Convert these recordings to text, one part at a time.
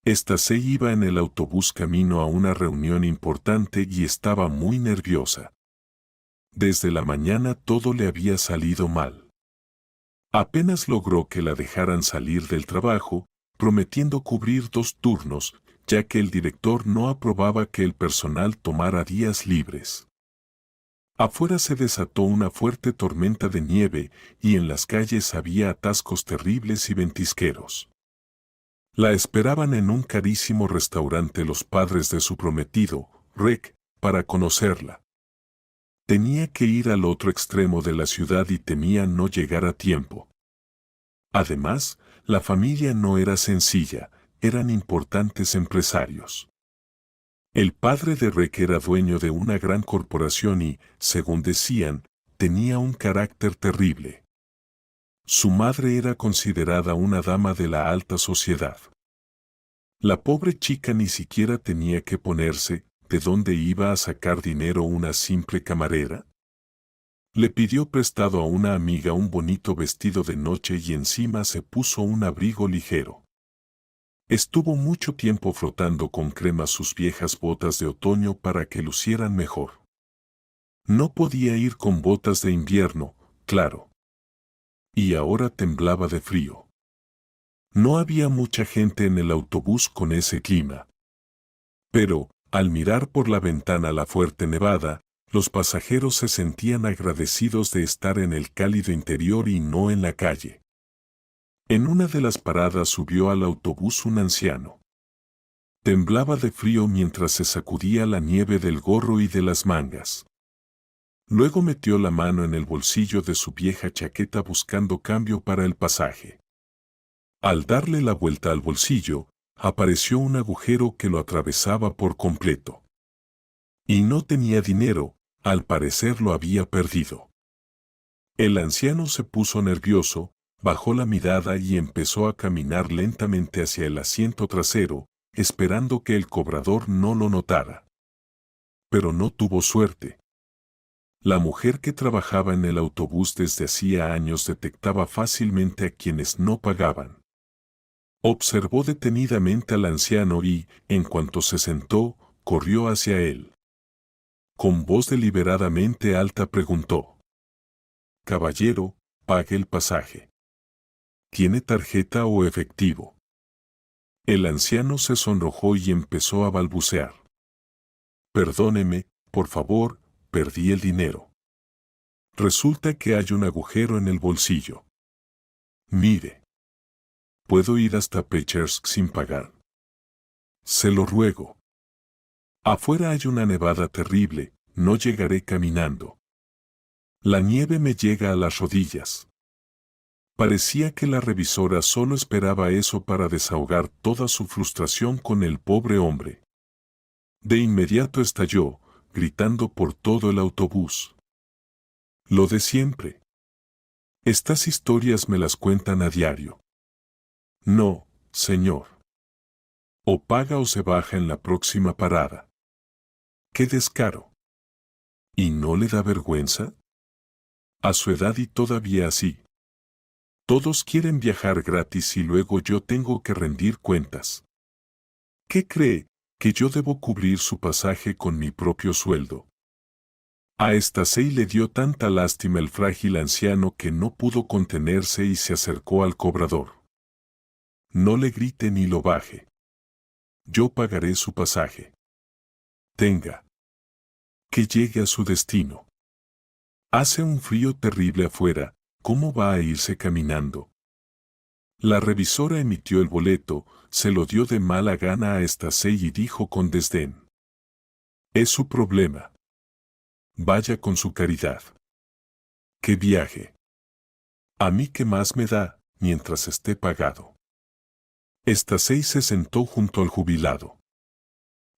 Se iba en el autobús camino a una reunión importante y estaba muy nerviosa. Desde la mañana todo le había salido mal. Apenas logró que la dejaran salir del trabajo, prometiendo cubrir 2 turnos, ya que el director no aprobaba que el personal tomara días libres. Afuera se desató una fuerte tormenta de nieve y en las calles había atascos terribles y ventisqueros. La esperaban en un carísimo restaurante los padres de su prometido, Rick, para conocerla. Tenía que ir al otro extremo de la ciudad y temía no llegar a tiempo. Además, la familia no era sencilla, eran importantes empresarios. El padre de Rick era dueño de una gran corporación y, según decían, tenía un carácter terrible. Su madre era considerada una dama de la alta sociedad. La pobre chica ni siquiera tenía que ponerse, ¿de dónde iba a sacar dinero una simple camarera? Le pidió prestado a una amiga un bonito vestido de noche y encima se puso un abrigo ligero. Estuvo mucho tiempo frotando con crema sus viejas botas de otoño para que lucieran mejor. No podía ir con botas de invierno, claro. Y ahora temblaba de frío. No había mucha gente en el autobús con ese clima. Pero, al mirar por la ventana la fuerte nevada, los pasajeros se sentían agradecidos de estar en el cálido interior y no en la calle. En una de las paradas subió al autobús un anciano. Temblaba de frío mientras se sacudía la nieve del gorro y de las mangas. Luego metió la mano en el bolsillo de su vieja chaqueta buscando cambio para el pasaje. Al darle la vuelta al bolsillo, apareció un agujero que lo atravesaba por completo. Y no tenía dinero, al parecer lo había perdido. El anciano se puso nervioso, bajó la mirada y empezó a caminar lentamente hacia el asiento trasero, esperando que el cobrador no lo notara. Pero no tuvo suerte. La mujer que trabajaba en el autobús desde hacía años detectaba fácilmente a quienes no pagaban. Observó detenidamente al anciano y, en cuanto se sentó, corrió hacia él. Con voz deliberadamente alta preguntó: «Caballero, pague el pasaje. ¿Tiene tarjeta o efectivo?». El anciano se sonrojó y empezó a balbucear: «Perdóneme, por favor, perdí el dinero. Resulta que hay un agujero en el bolsillo. Mire. ¿Puedo ir hasta Pechersk sin pagar? Se lo ruego. Afuera hay una nevada terrible, no llegaré caminando. La nieve me llega a las rodillas». Parecía que la revisora solo esperaba eso para desahogar toda su frustración con el pobre hombre. De inmediato estalló, gritando por todo el autobús: «Lo de siempre. Estas historias me las cuentan a diario. No, señor. O paga o se baja en la próxima parada. ¡Qué descaro! ¿Y no le da vergüenza? A su edad y todavía así. Todos quieren viajar gratis y luego yo tengo que rendir cuentas. ¿Qué cree, que yo debo cubrir su pasaje con mi propio sueldo?». A Stasey le dio tanta lástima el frágil anciano que no pudo contenerse y se acercó al cobrador. «No le grite ni lo baje. Yo pagaré su pasaje. Tenga. Que llegue a su destino. Hace un frío terrible afuera, ¿cómo va a irse caminando?». La revisora emitió el boleto, se lo dio de mala gana a Stasey y dijo con desdén: «Es su problema. Vaya con su caridad. ¡Qué viaje! A mí qué más me da, mientras esté pagado». Stasey se sentó junto al jubilado.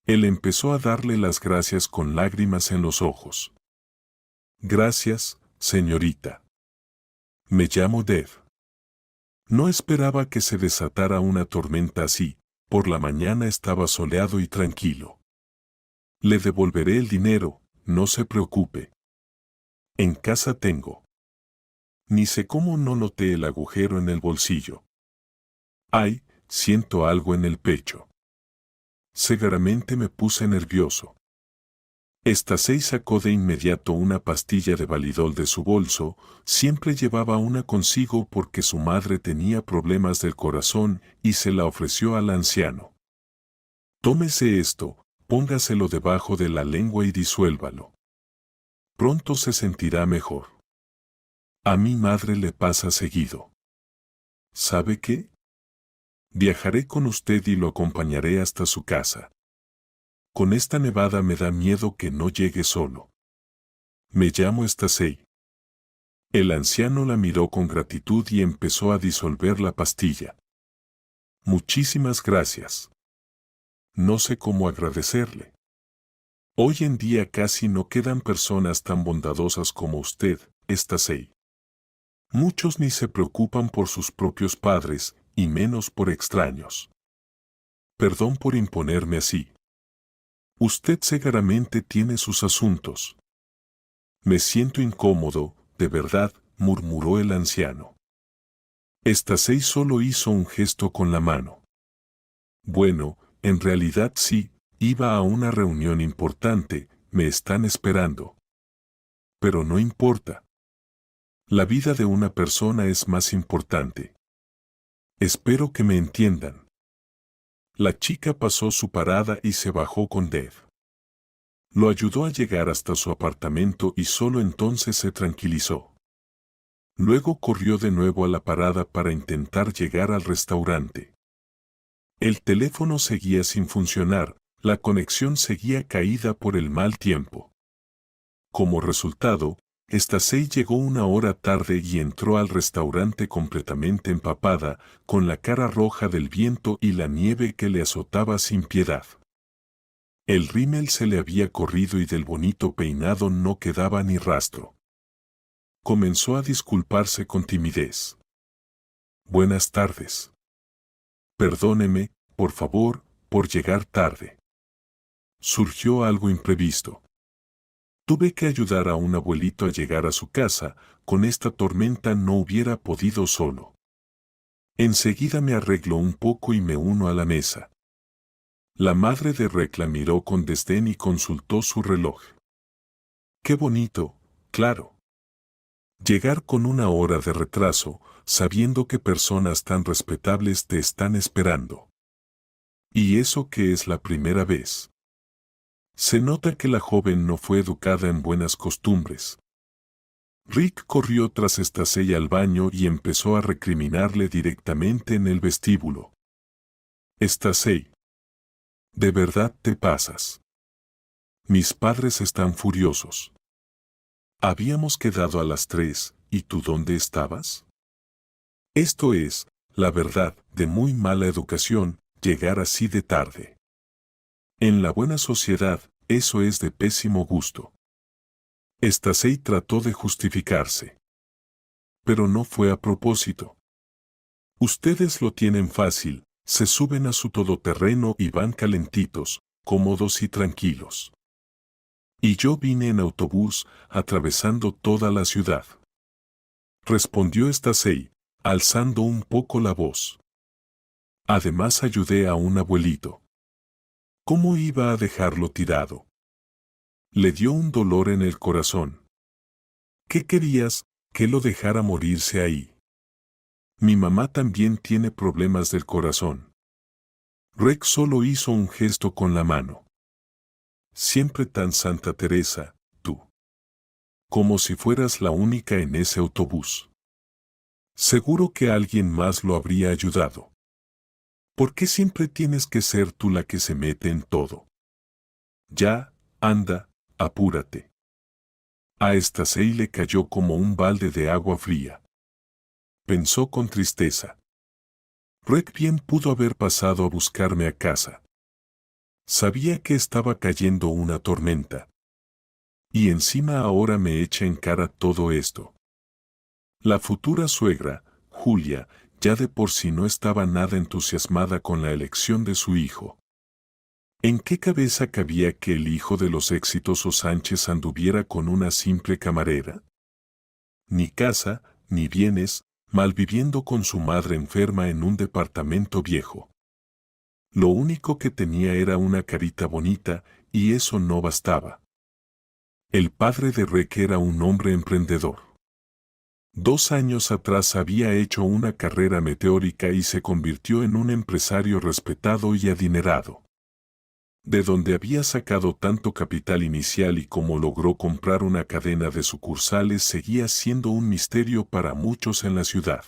Él empezó a darle las gracias con lágrimas en los ojos. «Gracias, señorita. Me llamo Dev. No esperaba que se desatara una tormenta así, por la mañana estaba soleado y tranquilo. Le devolveré el dinero, no se preocupe. En casa tengo». Ni sé cómo no noté el agujero en el bolsillo. «Ay, siento algo en el pecho». Severamente me puse nervioso. Estasei sacó de inmediato una pastilla de Validol de su bolso, siempre llevaba una consigo porque su madre tenía problemas del corazón y se la ofreció al anciano. Tómese esto, póngaselo debajo de la lengua y disuélvalo. Pronto se sentirá mejor. A mi madre le pasa seguido. ¿Sabe qué? Viajaré con usted y lo acompañaré hasta su casa. Con esta nevada me da miedo que no llegue solo. Me llamo Estasei. El anciano la miró con gratitud y empezó a disolver la pastilla. Muchísimas gracias. No sé cómo agradecerle. Hoy en día casi no quedan personas tan bondadosas como usted, Estasei. Muchos ni se preocupan por sus propios padres, y menos por extraños. Perdón por imponerme así. Usted seguramente tiene sus asuntos. Me siento incómodo, de verdad, murmuró el anciano. Estasei solo hizo un gesto con la mano. Bueno, en realidad sí, iba a una reunión importante, me están esperando. Pero no importa. La vida de una persona es más importante. Espero que me entiendan. La chica pasó su parada y se bajó con Dev. Lo ayudó a llegar hasta su apartamento y solo entonces se tranquilizó. Luego corrió de nuevo a la parada para intentar llegar al restaurante. El teléfono seguía sin funcionar, la conexión seguía caída por el mal tiempo. Como resultado, Estasei llegó una hora tarde y entró al restaurante completamente empapada, con la cara roja del viento y la nieve que le azotaba sin piedad. El rímel se le había corrido y del bonito peinado no quedaba ni rastro. Comenzó a disculparse con timidez. Buenas tardes. Perdóneme, por favor, por llegar tarde. Surgió algo imprevisto. Tuve que ayudar a un abuelito a llegar a su casa, con esta tormenta no hubiera podido solo. Enseguida me arreglo un poco y me uno a la mesa. La madre de Rec la miró con desdén y consultó su reloj. Qué bonito, claro. Llegar con una hora de retraso, sabiendo que personas tan respetables te están esperando. Y eso que es la primera vez. Se nota que la joven no fue educada en buenas costumbres. Rick corrió tras Estasei al baño y empezó a recriminarle directamente en el vestíbulo. Estasei, ¿de verdad te pasas? Mis padres están furiosos. Habíamos quedado a las 3, ¿y tú dónde estabas? Esto es, la verdad, de muy mala educación, llegar así de tarde. En la buena sociedad, eso es de pésimo gusto. Estasei trató de justificarse. Pero no fue a propósito. Ustedes lo tienen fácil, se suben a su todoterreno y van calentitos, cómodos y tranquilos. Y yo vine en autobús, atravesando toda la ciudad. Respondió Estasei, alzando un poco la voz. Además ayudé a un abuelito. ¿Cómo iba a dejarlo tirado? Le dio un dolor en el corazón. ¿Qué querías, que lo dejara morirse ahí? Mi mamá también tiene problemas del corazón. Rex solo hizo un gesto con la mano. Siempre tan Santa Teresa, tú. Como si fueras la única en ese autobús. Seguro que alguien más lo habría ayudado. ¿Por qué siempre tienes que ser tú la que se mete en todo? Ya, anda, apúrate. A Estasei le cayó como un balde de agua fría. Pensó con tristeza. Rec bien pudo haber pasado a buscarme a casa. Sabía que estaba cayendo una tormenta. Y encima ahora me echa en cara todo esto. La futura suegra, Julia, ya de por sí no estaba nada entusiasmada con la elección de su hijo. ¿En qué cabeza cabía que el hijo de los exitosos Sánchez anduviera con una simple camarera? Ni casa, ni bienes, malviviendo con su madre enferma en un departamento viejo. Lo único que tenía era una carita bonita, y eso no bastaba. El padre de Rek era un hombre emprendedor. 2 años atrás había hecho una carrera meteórica y se convirtió en un empresario respetado y adinerado. De donde había sacado tanto capital inicial y cómo logró comprar una cadena de sucursales seguía siendo un misterio para muchos en la ciudad.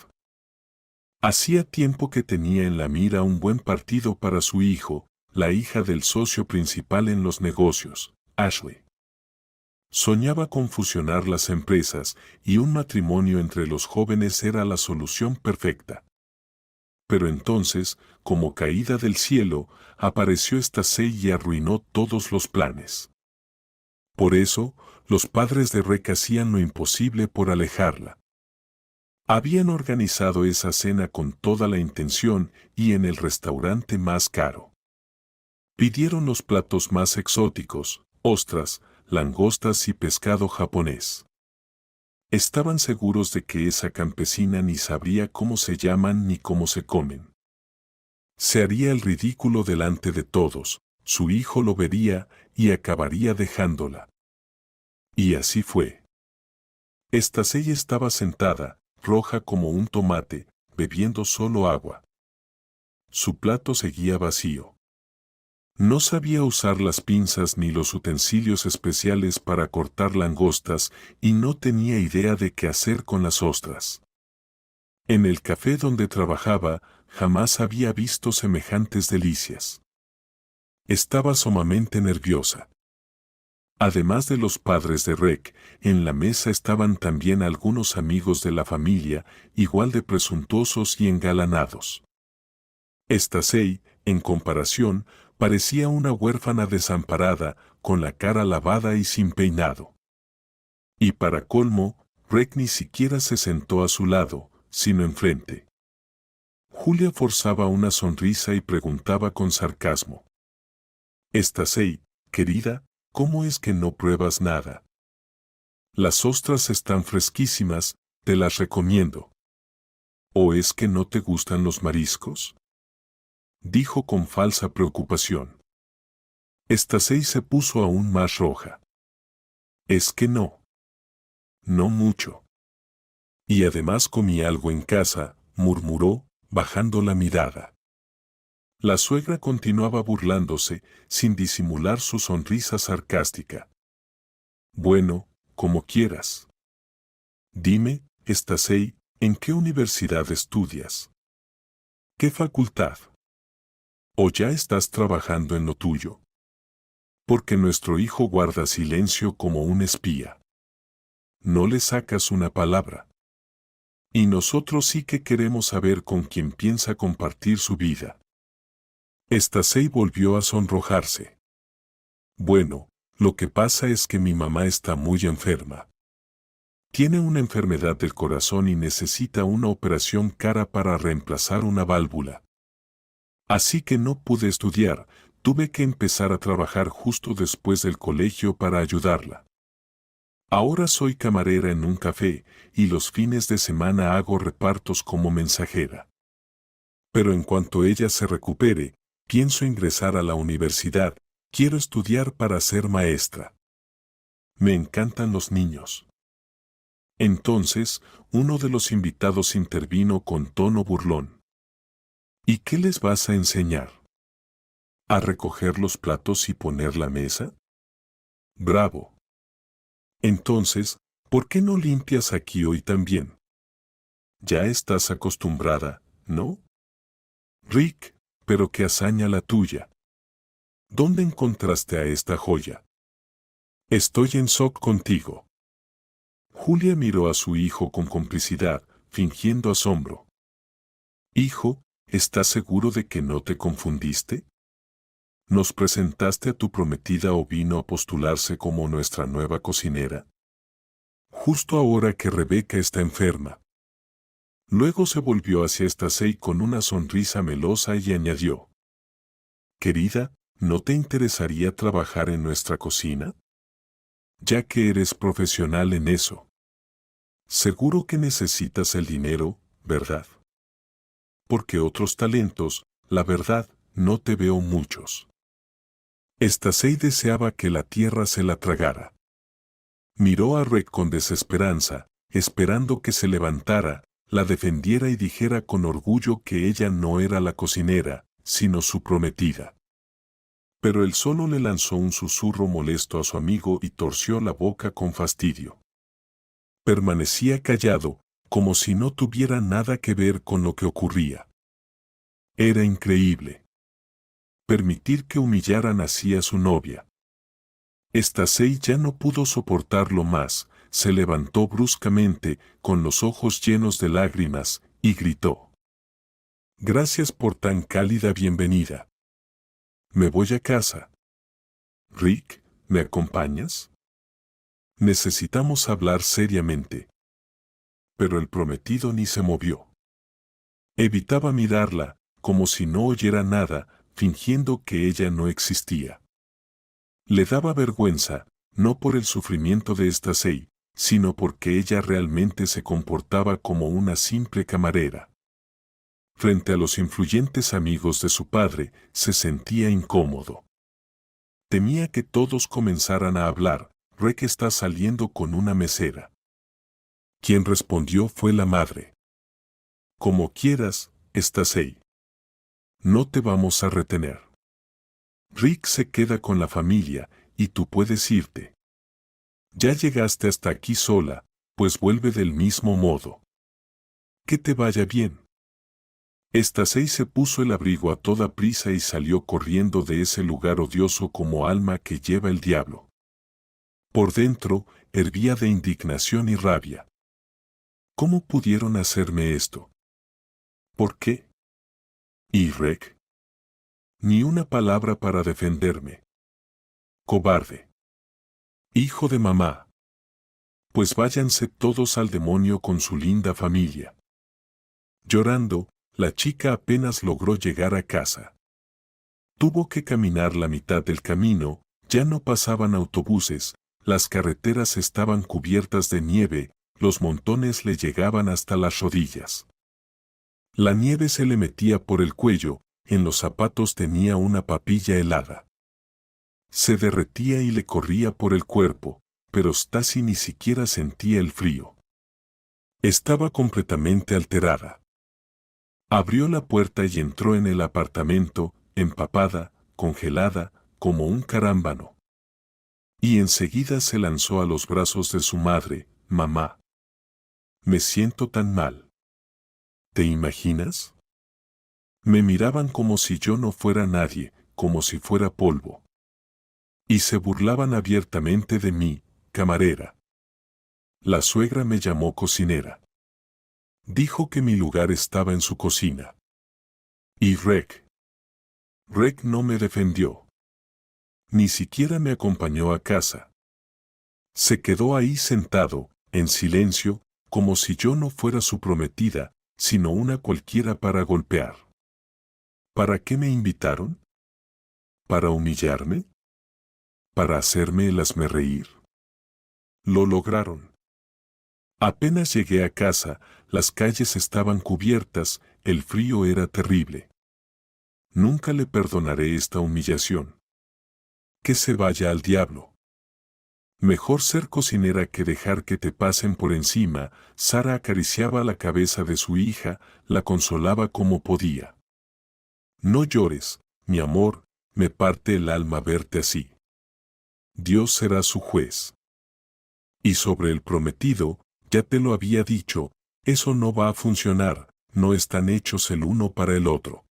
Hacía tiempo que tenía en la mira un buen partido para su hijo, la hija del socio principal en los negocios, Ashley. Soñaba con fusionar las empresas y un matrimonio entre los jóvenes era la solución perfecta. Pero entonces, como caída del cielo, apareció Stacey y arruinó todos los planes. Por eso, los padres de Rek hacían lo imposible por alejarla. Habían organizado esa cena con toda la intención y en el restaurante más caro. Pidieron los platos más exóticos, ostras, langostas y pescado japonés. Estaban seguros de que esa campesina ni sabría cómo se llaman ni cómo se comen. Se haría el ridículo delante de todos, su hijo lo vería y acabaría dejándola. Y así fue. Stacey estaba sentada, roja como un tomate, bebiendo solo agua. Su plato seguía vacío. No sabía usar las pinzas ni los utensilios especiales para cortar langostas y no tenía idea de qué hacer con las ostras. En el café donde trabajaba, jamás había visto semejantes delicias. Estaba sumamente nerviosa. Además de los padres de Rek, en la mesa estaban también algunos amigos de la familia, igual de presuntuosos y engalanados. Stacey, en comparación, parecía una huérfana desamparada, con la cara lavada y sin peinado. Y para colmo, Rek ni siquiera se sentó a su lado, sino enfrente. Julia forzaba una sonrisa y preguntaba con sarcasmo. Stacey, querida, ¿cómo es que no pruebas nada? Las ostras están fresquísimas, te las recomiendo. ¿O es que no te gustan los mariscos? Dijo con falsa preocupación. Stacey se puso aún más roja. Es que no. No mucho. Y además comí algo en casa, murmuró, bajando la mirada. La suegra continuaba burlándose, sin disimular su sonrisa sarcástica. Bueno, como quieras. Dime, Stacey, ¿en qué universidad estudias? ¿Qué facultad? ¿O ya estás trabajando en lo tuyo? Porque nuestro hijo guarda silencio como un espía. No le sacas una palabra. Y nosotros sí que queremos saber con quién piensa compartir su vida. Stacey volvió a sonrojarse. Bueno, lo que pasa es que mi mamá está muy enferma. Tiene una enfermedad del corazón y necesita una operación cara para reemplazar una válvula. Así que no pude estudiar, tuve que empezar a trabajar justo después del colegio para ayudarla. Ahora soy camarera en un café y los fines de semana hago repartos como mensajera. Pero en cuanto ella se recupere, pienso ingresar a la universidad, quiero estudiar para ser maestra. Me encantan los niños. Entonces, uno de los invitados intervino con tono burlón. ¿Y qué les vas a enseñar? ¿A recoger los platos y poner la mesa? Bravo. Entonces, ¿por qué no limpias aquí hoy también? Ya estás acostumbrada, ¿no? Rick, pero qué hazaña la tuya. ¿Dónde encontraste a esta joya? Estoy en shock contigo. Julia miró a su hijo con complicidad, fingiendo asombro. Hijo, ¿estás seguro de que no te confundiste? ¿Nos presentaste a tu prometida o vino a postularse como nuestra nueva cocinera? Justo ahora que Rebeca está enferma. Luego se volvió hacia Stacey con una sonrisa melosa y añadió. Querida, ¿no te interesaría trabajar en nuestra cocina? Ya que eres profesional en eso. Seguro que necesitas el dinero, ¿verdad? Porque otros talentos, la verdad, no te veo muchos. Stasey deseaba que la tierra se la tragara. Miró a Reg con desesperanza, esperando que se levantara, la defendiera y dijera con orgullo que ella no era la cocinera, sino su prometida. Pero él solo le lanzó un susurro molesto a su amigo y torció la boca con fastidio. Permanecía callado, como si no tuviera nada que ver con lo que ocurría. Era increíble. Permitir que humillaran así a su novia. Stasey ya no pudo soportarlo más, se levantó bruscamente, con los ojos llenos de lágrimas, y gritó: «Gracias por tan cálida bienvenida. Me voy a casa. Rick, ¿me acompañas? Necesitamos hablar seriamente». Pero el prometido ni se movió. Evitaba mirarla, como si no oyera nada, fingiendo que ella no existía. Le daba vergüenza, no por el sufrimiento de Stasey, sino porque ella realmente se comportaba como una simple camarera. Frente a los influyentes amigos de su padre, se sentía incómodo. Temía que todos comenzaran a hablar: «Rick está saliendo con una mesera». Quien respondió fue la madre. «Como quieras, Stasey. No te vamos a retener. Rick se queda con la familia, y tú puedes irte. Ya llegaste hasta aquí sola, pues vuelve del mismo modo. Que te vaya bien». Stasey se puso el abrigo a toda prisa y salió corriendo de ese lugar odioso como alma que lleva el diablo. Por dentro, hervía de indignación y rabia. ¿Cómo pudieron hacerme esto? ¿Por qué? ¿Y Rick? Ni una palabra para defenderme. Cobarde. Hijo de mamá. Pues váyanse todos al demonio con su linda familia. Llorando, la chica apenas logró llegar a casa. Tuvo que caminar la mitad del camino, ya no pasaban autobuses, las carreteras estaban cubiertas de nieve, los montones le llegaban hasta las rodillas. La nieve se le metía por el cuello, en los zapatos tenía una papilla helada. Se derretía y le corría por el cuerpo, pero Stacy ni siquiera sentía el frío. Estaba completamente alterada. Abrió la puerta y entró en el apartamento, empapada, congelada, como un carámbano. Y enseguida se lanzó a los brazos de su madre. «Mamá. Me siento tan mal. ¿Te imaginas? Me miraban como si yo no fuera nadie, como si fuera polvo. Y se burlaban abiertamente de mí, camarera. La suegra me llamó cocinera. Dijo que mi lugar estaba en su cocina. Y Rick no me defendió. Ni siquiera me acompañó a casa. Se quedó ahí sentado, en silencio, como si yo no fuera su prometida, sino una cualquiera para golpear. ¿Para qué me invitaron? ¿Para humillarme? ¿Para hacerme el hazmerreír? Lo lograron. Apenas llegué a casa, las calles estaban cubiertas, el frío era terrible. Nunca le perdonaré esta humillación. Que se vaya al diablo. Mejor ser cocinera que dejar que te pasen por encima. Sara acariciaba la cabeza de su hija, la consolaba como podía. No llores, mi amor, me parte el alma verte así. Dios será su juez. Y sobre el prometido, ya te lo había dicho, eso no va a funcionar, no están hechos el uno para el otro.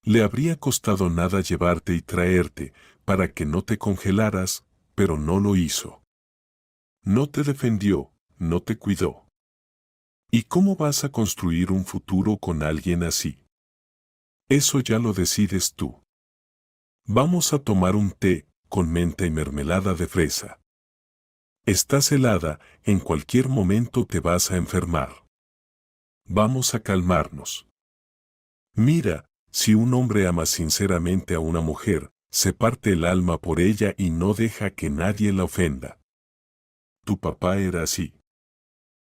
Le habría costado nada llevarte y traerte, para que no te congelaras, pero no lo hizo. No te defendió, no te cuidó. ¿Y cómo vas a construir un futuro con alguien así? Eso ya lo decides tú. Vamos a tomar un té, con menta y mermelada de fresa. Estás helada, en cualquier momento te vas a enfermar. Vamos a calmarnos. Mira, si un hombre ama sinceramente a una mujer, se parte el alma por ella y no deja que nadie la ofenda. Tu papá era así.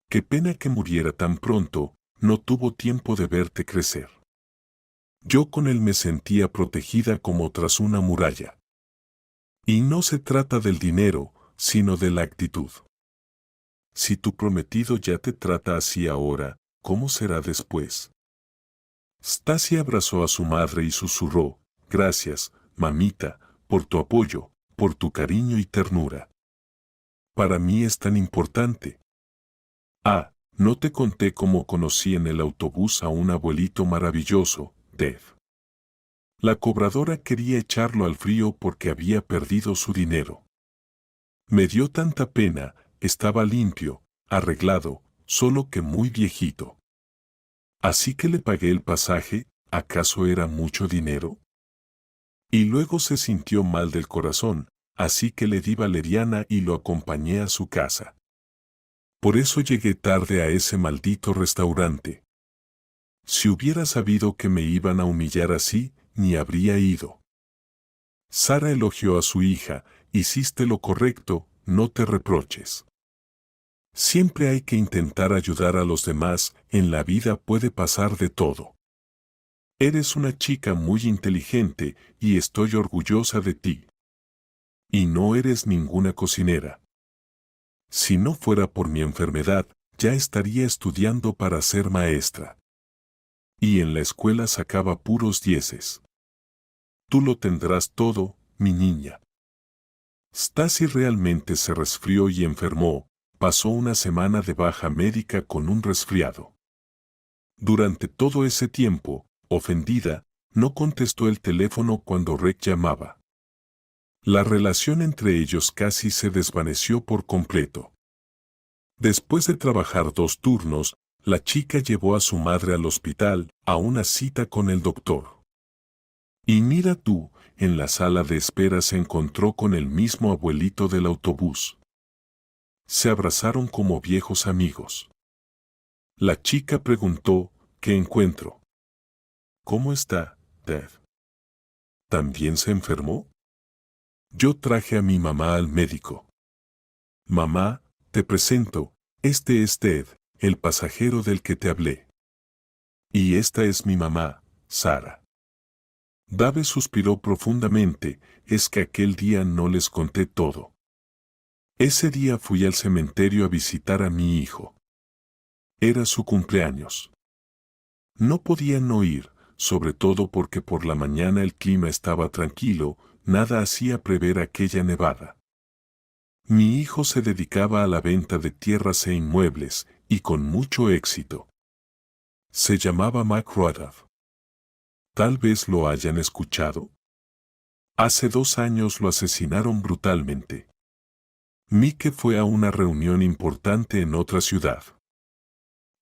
Qué pena que muriera tan pronto, no tuvo tiempo de verte crecer. Yo con él me sentía protegida como tras una muralla. Y no se trata del dinero, sino de la actitud. Si tu prometido ya te trata así ahora, ¿cómo será después? Stasi abrazó a su madre y susurró, gracias, mamita, por tu apoyo, por tu cariño y ternura. Para mí es tan importante. Ah, no te conté cómo conocí en el autobús a un abuelito maravilloso, Dev. La cobradora quería echarlo al frío porque había perdido su dinero. Me dio tanta pena, estaba limpio, arreglado, solo que muy viejito. Así que le pagué el pasaje, ¿acaso era mucho dinero? Y luego se sintió mal del corazón, así que le di valeriana y lo acompañé a su casa. Por eso llegué tarde a ese maldito restaurante. Si hubiera sabido que me iban a humillar así, ni habría ido. Sara elogió a su hija, hiciste lo correcto, no te reproches. Siempre hay que intentar ayudar a los demás, en la vida puede pasar de todo. Eres una chica muy inteligente y estoy orgullosa de ti. Y no eres ninguna cocinera. Si no fuera por mi enfermedad, ya estaría estudiando para ser maestra. Y en la escuela sacaba puros dieces. Tú lo tendrás todo, mi niña. Stasi realmente se resfrió y enfermó, pasó una semana de baja médica con un resfriado. Durante todo ese tiempo, ofendida, no contestó el teléfono cuando Rick llamaba. La relación entre ellos casi se desvaneció por completo. Después de trabajar 2 turnos, la chica llevó a su madre al hospital, a una cita con el doctor. Y mira tú, en la sala de espera se encontró con el mismo abuelito del autobús. Se abrazaron como viejos amigos. La chica preguntó, ¿qué encuentro? ¿Cómo está, Dad? ¿También se enfermó? Yo traje a mi mamá al médico. Mamá, te presento, este es Ted, el pasajero del que te hablé. Y esta es mi mamá, Sara. Dave suspiró profundamente, es que aquel día no les conté todo. Ese día fui al cementerio a visitar a mi hijo. Era su cumpleaños. No podía no ir, sobre todo porque por la mañana el clima estaba tranquilo, nada hacía prever aquella nevada. Mi hijo se dedicaba a la venta de tierras e inmuebles, y con mucho éxito. Se llamaba Mac Rudolph. Tal vez lo hayan escuchado. Hace 2 años lo asesinaron brutalmente. Mike fue a una reunión importante en otra ciudad.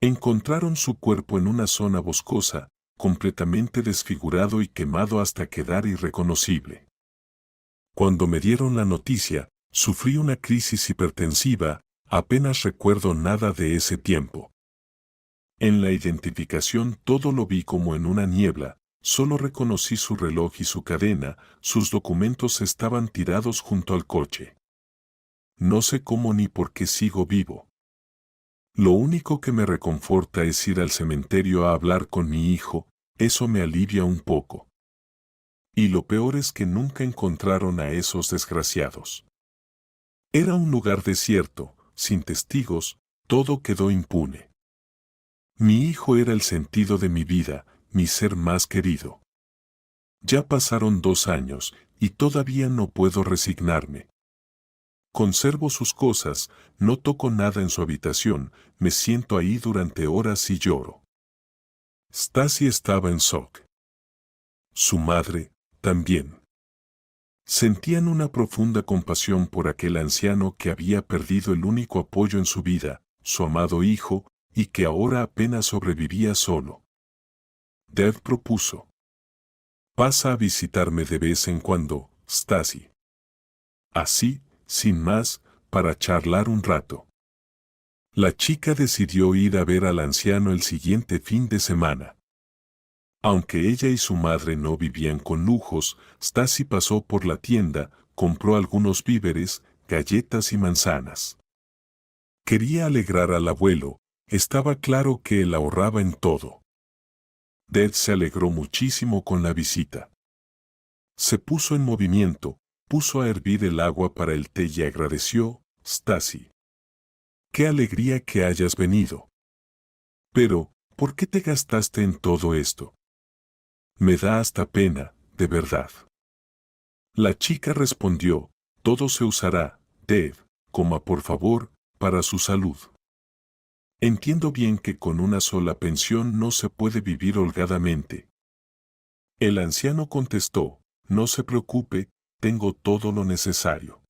Encontraron su cuerpo en una zona boscosa, completamente desfigurado y quemado hasta quedar irreconocible. Cuando me dieron la noticia, sufrí una crisis hipertensiva, apenas recuerdo nada de ese tiempo. En la identificación todo lo vi como en una niebla, solo reconocí su reloj y su cadena, sus documentos estaban tirados junto al coche. No sé cómo ni por qué sigo vivo. Lo único que me reconforta es ir al cementerio a hablar con mi hijo, eso me alivia un poco. Y lo peor es que nunca encontraron a esos desgraciados. Era un lugar desierto, sin testigos, todo quedó impune. Mi hijo era el sentido de mi vida, mi ser más querido. Ya pasaron 2 años, y todavía no puedo resignarme. Conservo sus cosas, no toco nada en su habitación, me siento ahí durante horas y lloro. Stasi estaba en shock. Su madre, también. Sentían una profunda compasión por aquel anciano que había perdido el único apoyo en su vida, su amado hijo, y que ahora apenas sobrevivía solo. Dev propuso. Pasa a visitarme de vez en cuando, Stasi. Así, sin más, para charlar un rato. La chica decidió ir a ver al anciano el siguiente fin de semana. Aunque ella y su madre no vivían con lujos, Stasi pasó por la tienda, compró algunos víveres, galletas y manzanas. Quería alegrar al abuelo, estaba claro que él ahorraba en todo. Dave se alegró muchísimo con la visita. Se puso en movimiento, puso a hervir el agua para el té y agradeció, Stacy. ¡Qué alegría que hayas venido! Pero, ¿por qué te gastaste en todo esto? Me da hasta pena, de verdad. La chica respondió, todo se usará, Dave, coma por favor, para su salud. Entiendo bien que con una sola pensión no se puede vivir holgadamente. El anciano contestó, no se preocupe, tengo todo lo necesario.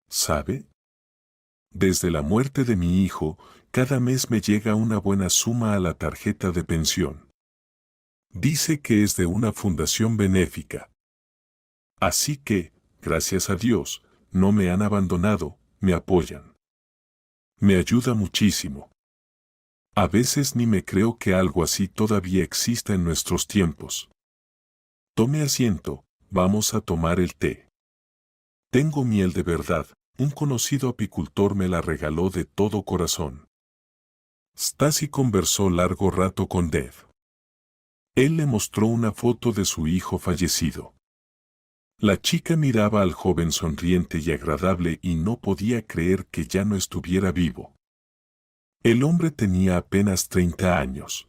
¿Sabe? Desde la muerte de mi hijo, cada mes me llega una buena suma a la tarjeta de pensión. Dice que es de una fundación benéfica. Así que, gracias a Dios, no me han abandonado, me apoyan. Me ayuda muchísimo. A veces ni me creo que algo así todavía exista en nuestros tiempos. Tome asiento, vamos a tomar el té. Tengo miel de verdad, un conocido apicultor me la regaló de todo corazón. Stacy conversó largo rato con Dave. Él le mostró una foto de su hijo fallecido. La chica miraba al joven sonriente y agradable y no podía creer que ya no estuviera vivo. El hombre tenía apenas 30 años.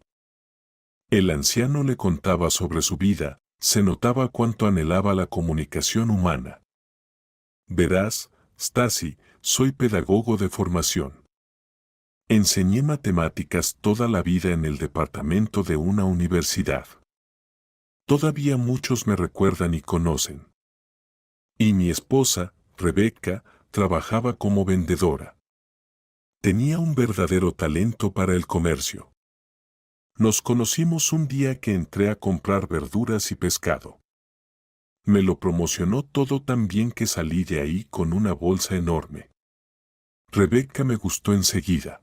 El anciano le contaba sobre su vida, se notaba cuánto anhelaba la comunicación humana. Verás, Stacy, soy pedagogo de formación. Enseñé matemáticas toda la vida en el departamento de una universidad. Todavía muchos me recuerdan y conocen. Y mi esposa, Rebecca, trabajaba como vendedora. Tenía un verdadero talento para el comercio. Nos conocimos un día que entré a comprar verduras y pescado. Me lo promocionó todo tan bien que salí de ahí con una bolsa enorme. Rebecca me gustó enseguida.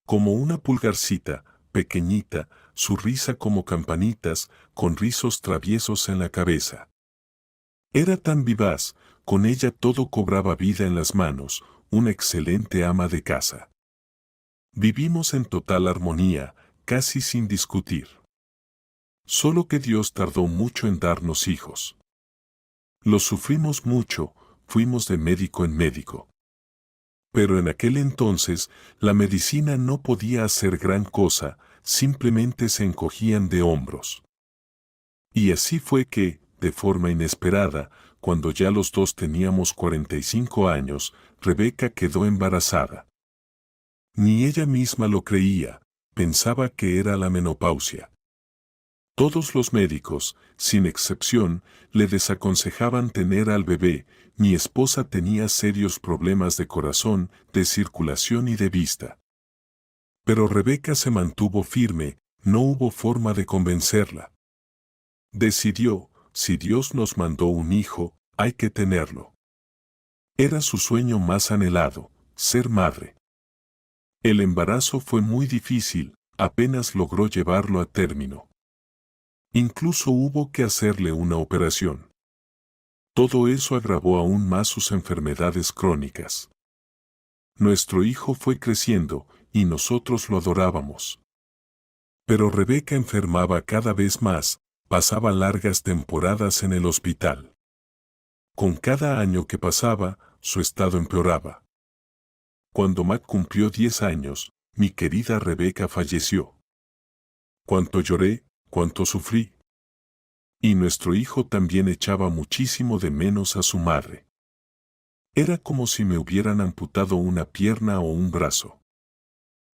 Como una pulgarcita, pequeñita, su risa como campanitas, con rizos traviesos en la cabeza. Era tan vivaz, con ella todo cobraba vida en las manos, una excelente ama de casa. Vivimos en total armonía, casi sin discutir. Solo que Dios tardó mucho en darnos hijos. Lo sufrimos mucho, fuimos de médico en médico. Pero en aquel entonces, la medicina no podía hacer gran cosa, simplemente se encogían de hombros. Y así fue que, de forma inesperada, cuando ya los dos teníamos 45 años, Rebecca quedó embarazada. Ni ella misma lo creía, pensaba que era la menopausia. Todos los médicos, sin excepción, le desaconsejaban tener al bebé. Mi esposa tenía serios problemas de corazón, de circulación y de vista. Pero Rebecca se mantuvo firme, no hubo forma de convencerla. Decidió, si Dios nos mandó un hijo, hay que tenerlo. Era su sueño más anhelado, ser madre. El embarazo fue muy difícil, apenas logró llevarlo a término. Incluso hubo que hacerle una operación. Todo eso agravó aún más sus enfermedades crónicas. Nuestro hijo fue creciendo, y nosotros lo adorábamos. Pero Rebecca enfermaba cada vez más, pasaba largas temporadas en el hospital. Con cada año que pasaba, su estado empeoraba. Cuando Matt cumplió 10 años, mi querida Rebecca falleció. Cuánto lloré, cuánto sufrí. Y nuestro hijo también echaba muchísimo de menos a su madre. Era como si me hubieran amputado una pierna o un brazo.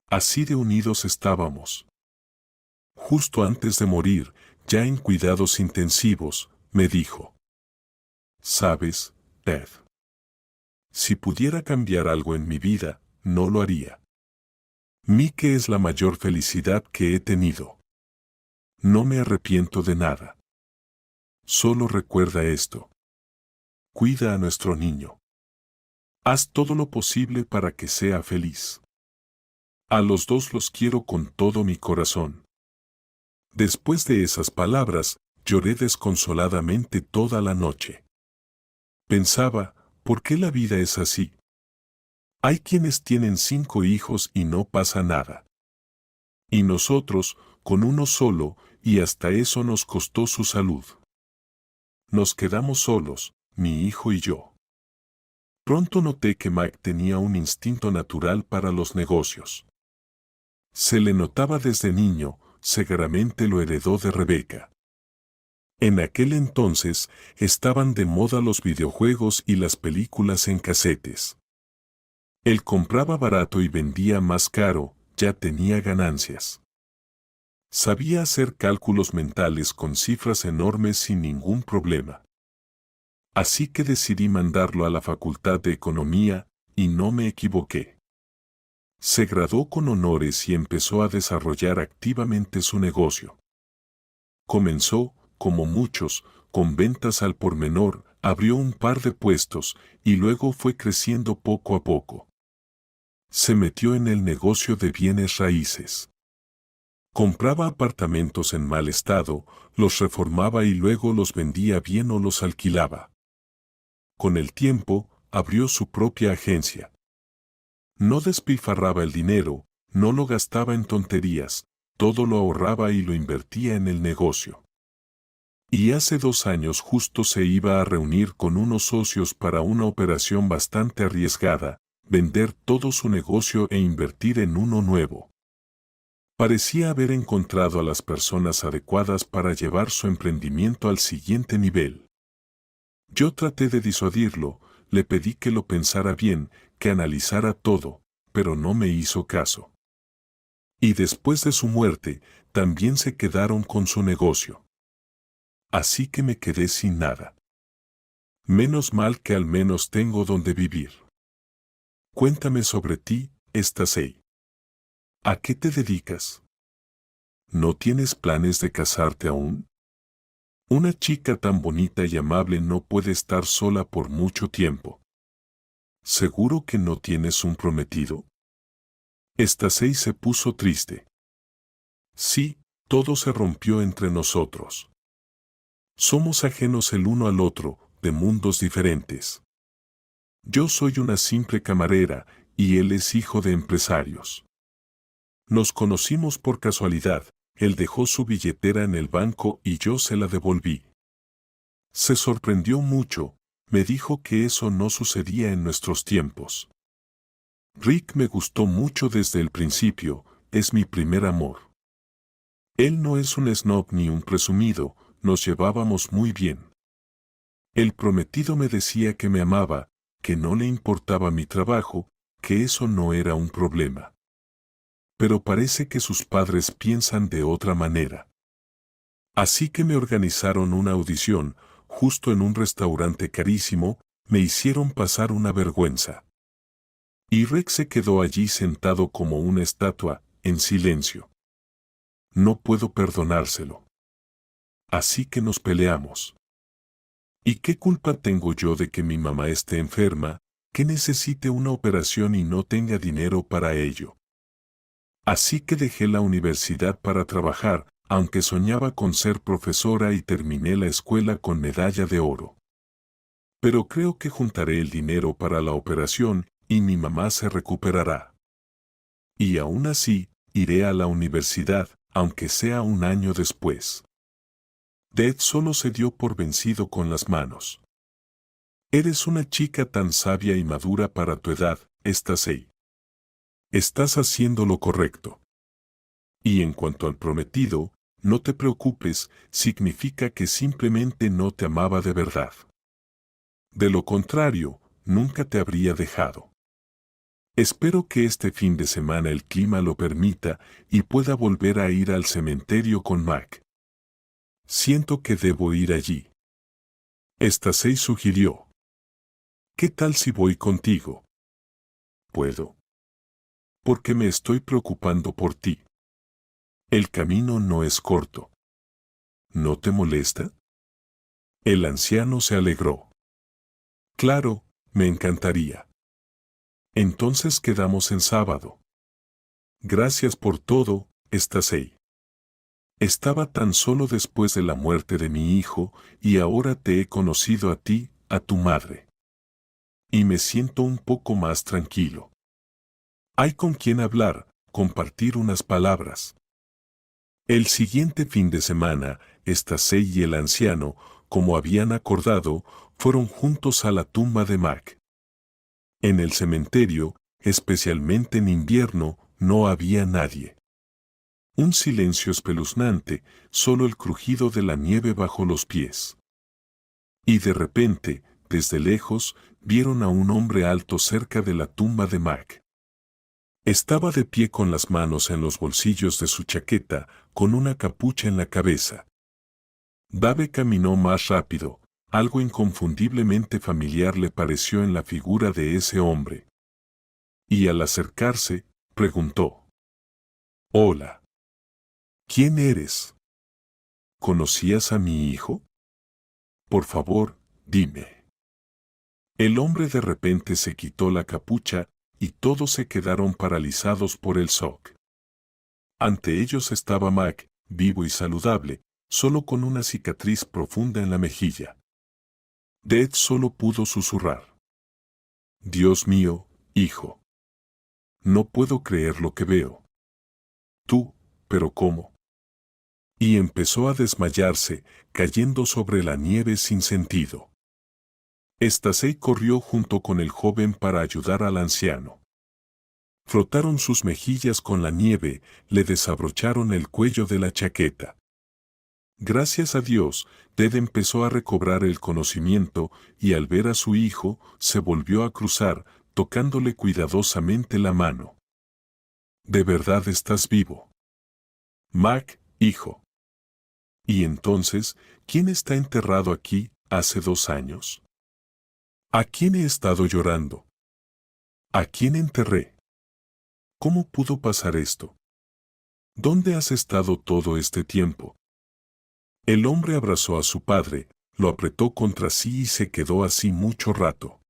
Así de unidos estábamos. Justo antes de morir, ya en cuidados intensivos, me dijo: ¿Sabes, Ed? Si pudiera cambiar algo en mi vida, no lo haría. Mike es la mayor felicidad que he tenido. No me arrepiento de nada. Solo recuerda esto. Cuida a nuestro niño. Haz todo lo posible para que sea feliz. A los dos los quiero con todo mi corazón. Después de esas palabras, lloré desconsoladamente toda la noche. Pensaba, ¿por qué la vida es así? Hay quienes tienen 5 hijos y no pasa nada. Y nosotros, con uno solo, y hasta eso nos costó su salud. Nos quedamos solos, mi hijo y yo. Pronto noté que Mike tenía un instinto natural para los negocios. Se le notaba desde niño, seguramente lo heredó de Rebecca. En aquel entonces, estaban de moda los videojuegos y las películas en casetes. Él compraba barato y vendía más caro, ya tenía ganancias. Sabía hacer cálculos mentales con cifras enormes sin ningún problema. Así que decidí mandarlo a la Facultad de Economía, y no me equivoqué. Se graduó con honores y empezó a desarrollar activamente su negocio. Comenzó, como muchos, con ventas al por menor, abrió un par de puestos, y luego fue creciendo poco a poco. Se metió en el negocio de bienes raíces. Compraba apartamentos en mal estado, los reformaba y luego los vendía bien o los alquilaba. Con el tiempo, abrió su propia agencia. No despilfarraba el dinero, no lo gastaba en tonterías, todo lo ahorraba y lo invertía en el negocio. Y hace 2 años justo se iba a reunir con unos socios para una operación bastante arriesgada, vender todo su negocio e invertir en uno nuevo. Parecía haber encontrado a las personas adecuadas para llevar su emprendimiento al siguiente nivel. Yo traté de disuadirlo, le pedí que lo pensara bien, que analizara todo, pero no me hizo caso. Y después de su muerte, también se quedaron con su negocio. Así que me quedé sin nada. Menos mal que al menos tengo donde vivir. Cuéntame sobre ti, Stacey. ¿A qué te dedicas? ¿No tienes planes de casarte aún? Una chica tan bonita y amable no puede estar sola por mucho tiempo. ¿Seguro que no tienes un prometido? Stacey se puso triste. Sí, todo se rompió entre nosotros. Somos ajenos el uno al otro, de mundos diferentes. Yo soy una simple camarera, y él es hijo de empresarios. Nos conocimos por casualidad, él dejó su billetera en el banco y yo se la devolví. Se sorprendió mucho, me dijo que eso no sucedía en nuestros tiempos. Rick me gustó mucho desde el principio, es mi primer amor. Él no es un snob ni un presumido, nos llevábamos muy bien. El prometido me decía que me amaba, que no le importaba mi trabajo, que eso no era un problema. Pero parece que sus padres piensan de otra manera. Así que me organizaron una audición, justo en un restaurante carísimo, me hicieron pasar una vergüenza. Y Rex se quedó allí sentado como una estatua, en silencio. No puedo perdonárselo. Así que nos peleamos. ¿Y qué culpa tengo yo de que mi mamá esté enferma, que necesite una operación y no tenga dinero para ello? Así que dejé la universidad para trabajar, aunque soñaba con ser profesora y terminé la escuela con medalla de oro. Pero creo que juntaré el dinero para la operación y mi mamá se recuperará. Y aún así, iré a la universidad, aunque sea un año después. Dad solo se dio por vencido con las manos. Eres una chica tan sabia y madura para tu edad, Stacey. Estás haciendo lo correcto. Y en cuanto al prometido, no te preocupes, significa que simplemente no te amaba de verdad. De lo contrario, nunca te habría dejado. Espero que este fin de semana el clima lo permita y pueda volver a ir al cementerio con Mac. Siento que debo ir allí. Stacey sugirió. ¿Qué tal si voy contigo? ¿Puedo? Porque me estoy preocupando por ti. El camino no es corto. ¿No te molesta? El anciano se alegró. Claro, me encantaría. Entonces quedamos en sábado. Gracias por todo, Stacey. Estaba tan solo después de la muerte de mi hijo, y ahora te he conocido a ti, a tu madre. Y me siento un poco más tranquilo. Hay con quien hablar, compartir unas palabras. El siguiente fin de semana, Stacey y el anciano, como habían acordado, fueron juntos a la tumba de Mac. En el cementerio, especialmente en invierno, no había nadie. Un silencio espeluznante, solo el crujido de la nieve bajo los pies. Y de repente, desde lejos, vieron a un hombre alto cerca de la tumba de Mac. Estaba de pie con las manos en los bolsillos de su chaqueta, con una capucha en la cabeza. Dave caminó más rápido, algo inconfundiblemente familiar le pareció en la figura de ese hombre. Y al acercarse, preguntó: «Hola. ¿Quién eres? ¿Conocías a mi hijo? Por favor, dime». El hombre de repente se quitó la capucha, y todos se quedaron paralizados por el shock. Ante ellos estaba Mac, vivo y saludable, solo con una cicatriz profunda en la mejilla. Dave solo pudo susurrar: «Dios mío, hijo. No puedo creer lo que veo». «Tú, pero ¿cómo?». Y empezó a desmayarse, cayendo sobre la nieve sin sentido. Stacey corrió junto con el joven para ayudar al anciano. Frotaron sus mejillas con la nieve, le desabrocharon el cuello de la chaqueta. Gracias a Dios, Ted empezó a recobrar el conocimiento y al ver a su hijo, se volvió a cruzar, tocándole cuidadosamente la mano. «¿De verdad estás vivo? Mac, hijo». «¿Y entonces, quién está enterrado aquí, hace 2 años? ¿A quién he estado llorando? ¿A quién enterré? ¿Cómo pudo pasar esto? ¿Dónde has estado todo este tiempo?». El hombre abrazó a su padre, lo apretó contra sí y se quedó así mucho rato.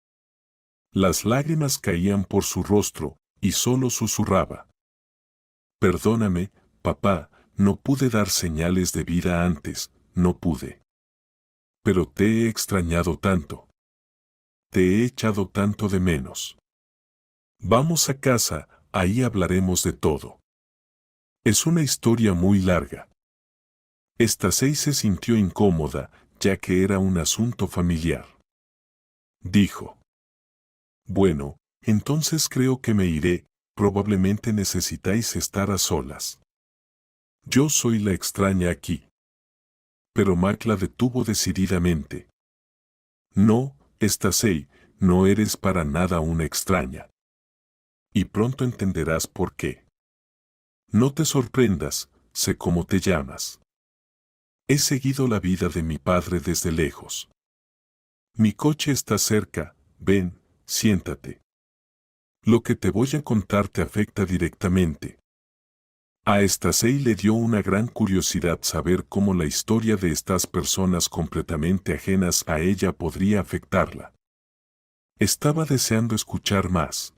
Las lágrimas caían por su rostro, y solo susurraba: «Perdóname, papá, no pude dar señales de vida antes, no pude. Pero te he extrañado tanto. Te he echado tanto de menos. Vamos a casa, ahí hablaremos de todo. Es una historia muy larga». Stacey se sintió incómoda, ya que era un asunto familiar. Dijo: «Bueno, entonces creo que me iré, probablemente necesitáis estar a solas. Yo soy la extraña aquí». Pero Mac la detuvo decididamente. «No, Stacey, no eres para nada una extraña. Y pronto entenderás por qué. No te sorprendas, sé cómo te llamas. He seguido la vida de mi padre desde lejos. Mi coche está cerca, ven, siéntate. Lo que te voy a contar te afecta directamente». A Stacey le dio una gran curiosidad saber cómo la historia de estas personas completamente ajenas a ella podría afectarla. Estaba deseando escuchar más.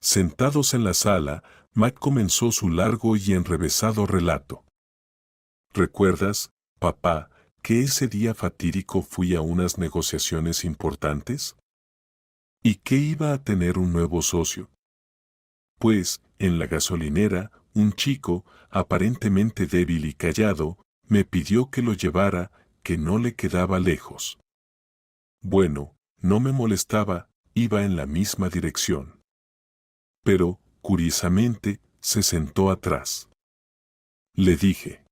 Sentados en la sala, Mac comenzó su largo y enrevesado relato. «¿Recuerdas, papá, que ese día fatídico fui a unas negociaciones importantes? ¿Y que iba a tener un nuevo socio? Pues, en la gasolinera, un chico, aparentemente débil y callado, me pidió que lo llevara, que no le quedaba lejos. Bueno, no me molestaba, iba en la misma dirección. Pero, curiosamente, se sentó atrás. Le dije: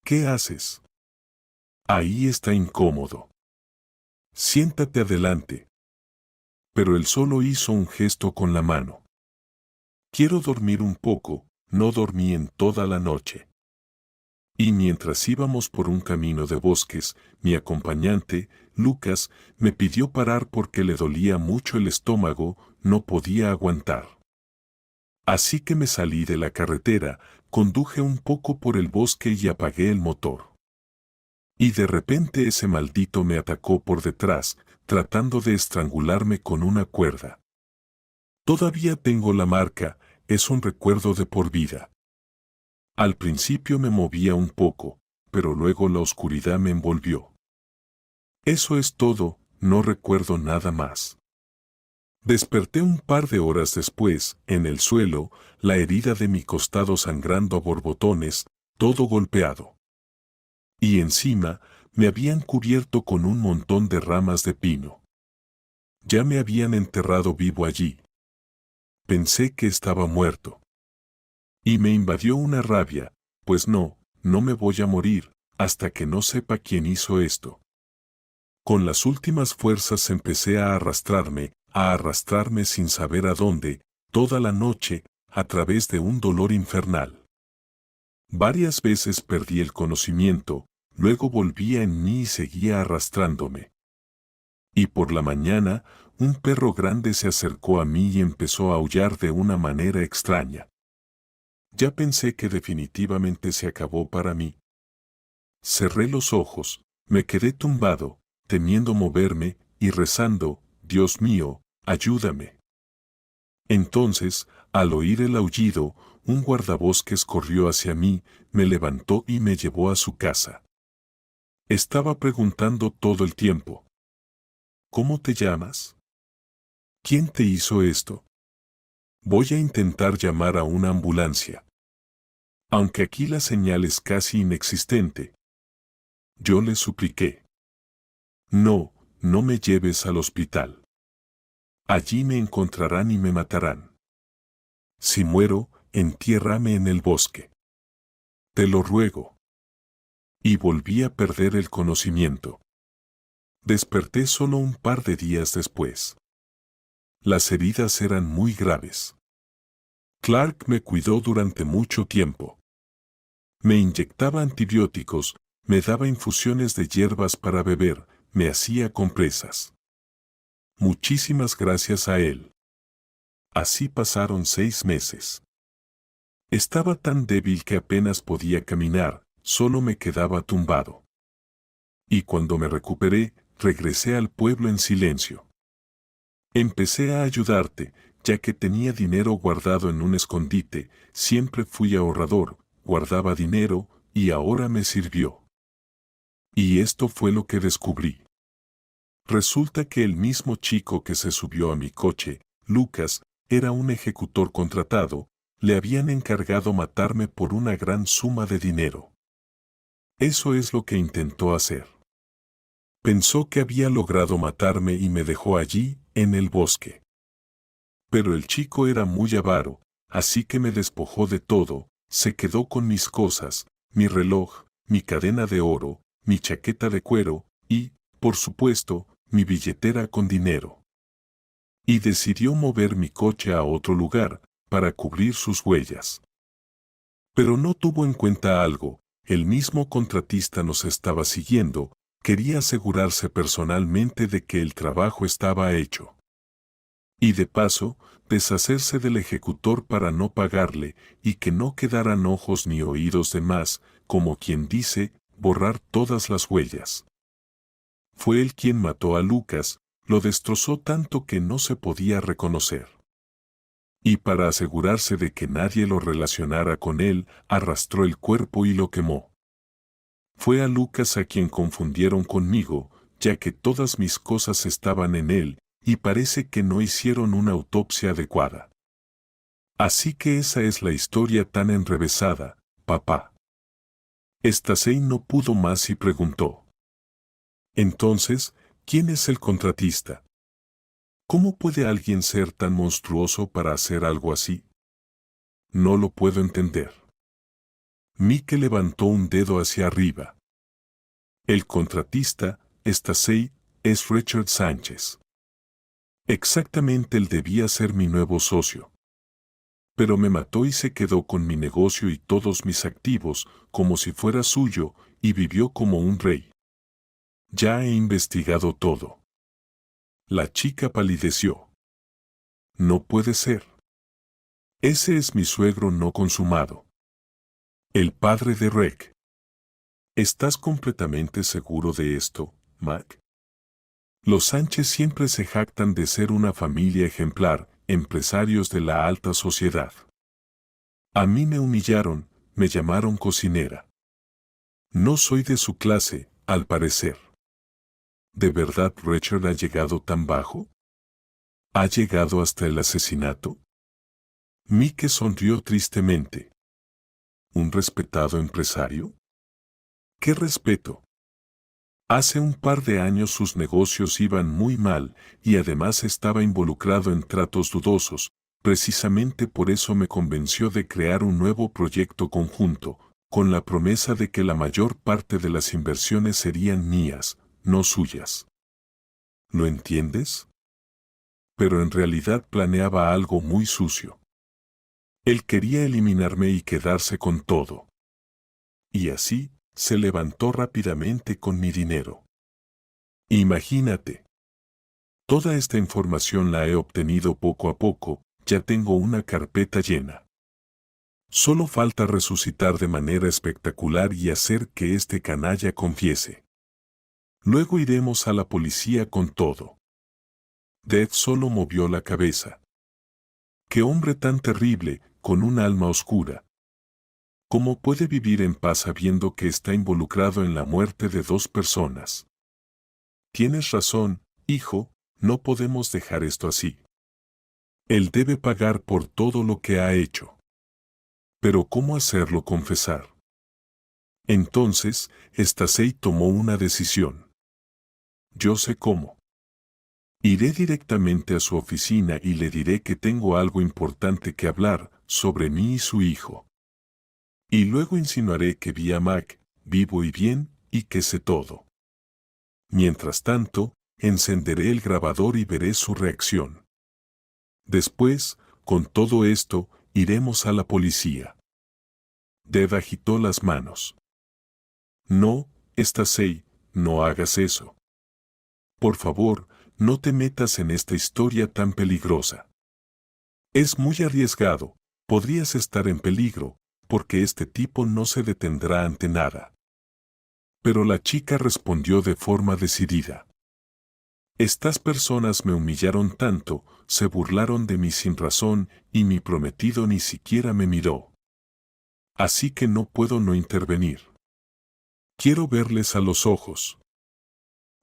«¿Qué haces? Ahí está incómodo. Siéntate adelante». Pero él solo hizo un gesto con la mano. «Quiero dormir un poco», no dormí en toda la noche. Y mientras íbamos por un camino de bosques, mi acompañante, Lucas, me pidió parar porque le dolía mucho el estómago, no podía aguantar. Así que me salí de la carretera, conduje un poco por el bosque y apagué el motor. Y de repente ese maldito me atacó por detrás, tratando de estrangularme con una cuerda. Todavía tengo la marca, es un recuerdo de por vida. Al principio me movía un poco, pero luego la oscuridad me envolvió. Eso es todo, no recuerdo nada más. Desperté un par de horas después, en el suelo, la herida de mi costado sangrando a borbotones, todo golpeado. Y encima, me habían cubierto con un montón de ramas de pino. Ya me habían enterrado vivo allí. Pensé que estaba muerto. Y me invadió una rabia, pues no me voy a morir, hasta que no sepa quién hizo esto. Con las últimas fuerzas empecé a arrastrarme sin saber a dónde, toda la noche, a través de un dolor infernal. Varias veces perdí el conocimiento, luego volvía en mí y seguía arrastrándome. Y por la mañana, un perro grande se acercó a mí y empezó a aullar de una manera extraña. Ya pensé que definitivamente se acabó para mí. Cerré los ojos, me quedé tumbado, temiendo moverme y rezando, Dios mío, ayúdame. Entonces, al oír el aullido, un guardabosques corrió hacia mí, me levantó y me llevó a su casa. Estaba preguntando todo el tiempo. ¿Cómo te llamas? ¿Quién te hizo esto? Voy a intentar llamar a una ambulancia. Aunque aquí la señal es casi inexistente. Yo le supliqué. No me lleves al hospital. Allí me encontrarán y me matarán. Si muero, entiérrame en el bosque. Te lo ruego. Y volví a perder el conocimiento. Desperté solo un par de días después. Las heridas eran muy graves. Clark me cuidó durante mucho tiempo. Me inyectaba antibióticos, me daba infusiones de hierbas para beber, me hacía compresas. Muchísimas gracias a él. Así pasaron 6 meses. Estaba tan débil que apenas podía caminar, solo me quedaba tumbado. Y cuando me recuperé, regresé al pueblo en silencio. Empecé a ayudarte, ya que tenía dinero guardado en un escondite, siempre fui ahorrador, guardaba dinero, y ahora me sirvió. Y esto fue lo que descubrí. Resulta que el mismo chico que se subió a mi coche, Lucas, era un ejecutor contratado, le habían encargado matarme por una gran suma de dinero. Eso es lo que intentó hacer. Pensó que había logrado matarme y me dejó allí, en el bosque. Pero el chico era muy avaro, así que me despojó de todo, se quedó con mis cosas, mi reloj, mi cadena de oro, mi chaqueta de cuero, y, por supuesto, mi billetera con dinero. Y decidió mover mi coche a otro lugar, para cubrir sus huellas. Pero no tuvo en cuenta algo, el mismo contratista nos estaba siguiendo, quería asegurarse personalmente de que el trabajo estaba hecho. Y de paso, deshacerse del ejecutor para no pagarle, y que no quedaran ojos ni oídos de más, como quien dice, borrar todas las huellas. Fue él quien mató a Lucas, lo destrozó tanto que no se podía reconocer. Y para asegurarse de que nadie lo relacionara con él, arrastró el cuerpo y lo quemó. Fue a Lucas a quien confundieron conmigo, ya que todas mis cosas estaban en él, y parece que no hicieron una autopsia adecuada. Así que esa es la historia tan enrevesada, papá. Stacey no pudo más y preguntó. Entonces, ¿quién es el contratista? ¿Cómo puede alguien ser tan monstruoso para hacer algo así? No lo puedo entender. Mike levantó un dedo hacia arriba. El contratista, Stacey, es Richard Sánchez. Exactamente él debía ser mi nuevo socio. Pero me mató y se quedó con mi negocio y todos mis activos, como si fuera suyo, y vivió como un rey. Ya he investigado todo. La chica palideció. No puede ser. Ese es mi suegro no consumado. El padre de Rec. ¿Estás completamente seguro de esto, Mac? Los Sánchez siempre se jactan de ser una familia ejemplar, empresarios de la alta sociedad. A mí me humillaron, me llamaron cocinera. No soy de su clase, al parecer. ¿De verdad Richard ha llegado tan bajo? ¿Ha llegado hasta el asesinato? Mike sonrió tristemente. ¿Un respetado empresario? ¿Qué respeto? Hace un par de años sus negocios iban muy mal y además estaba involucrado en tratos dudosos. Precisamente por eso me convenció de crear un nuevo proyecto conjunto, con la promesa de que la mayor parte de las inversiones serían mías, no suyas. ¿Lo entiendes? Pero en realidad planeaba algo muy sucio. Él quería eliminarme y quedarse con todo. Y así, se levantó rápidamente con mi dinero. Imagínate. Toda esta información la he obtenido poco a poco, ya tengo una carpeta llena. Solo falta resucitar de manera espectacular y hacer que este canalla confiese. Luego iremos a la policía con todo. Dev solo movió la cabeza. ¡Qué hombre tan terrible, con un alma oscura! ¿Cómo puede vivir en paz sabiendo que está involucrado en la muerte de 2 personas? Tienes razón, hijo, no podemos dejar esto así. Él debe pagar por todo lo que ha hecho. Pero ¿cómo hacerlo confesar? Entonces, Stacey tomó una decisión. Yo sé cómo. Iré directamente a su oficina y le diré que tengo algo importante que hablar sobre mí y su hijo. Y luego insinuaré que vi a Mac, vivo y bien, y que sé todo. Mientras tanto, encenderé el grabador y veré su reacción. Después, con todo esto, iremos a la policía. Dev agitó las manos. No, Stacey, no hagas eso. Por favor, no te metas en esta historia tan peligrosa. Es muy arriesgado, podrías estar en peligro, porque este tipo no se detendrá ante nada. Pero la chica respondió de forma decidida. Estas personas me humillaron tanto, se burlaron de mí sin razón y mi prometido ni siquiera me miró. Así que no puedo no intervenir. Quiero verles a los ojos.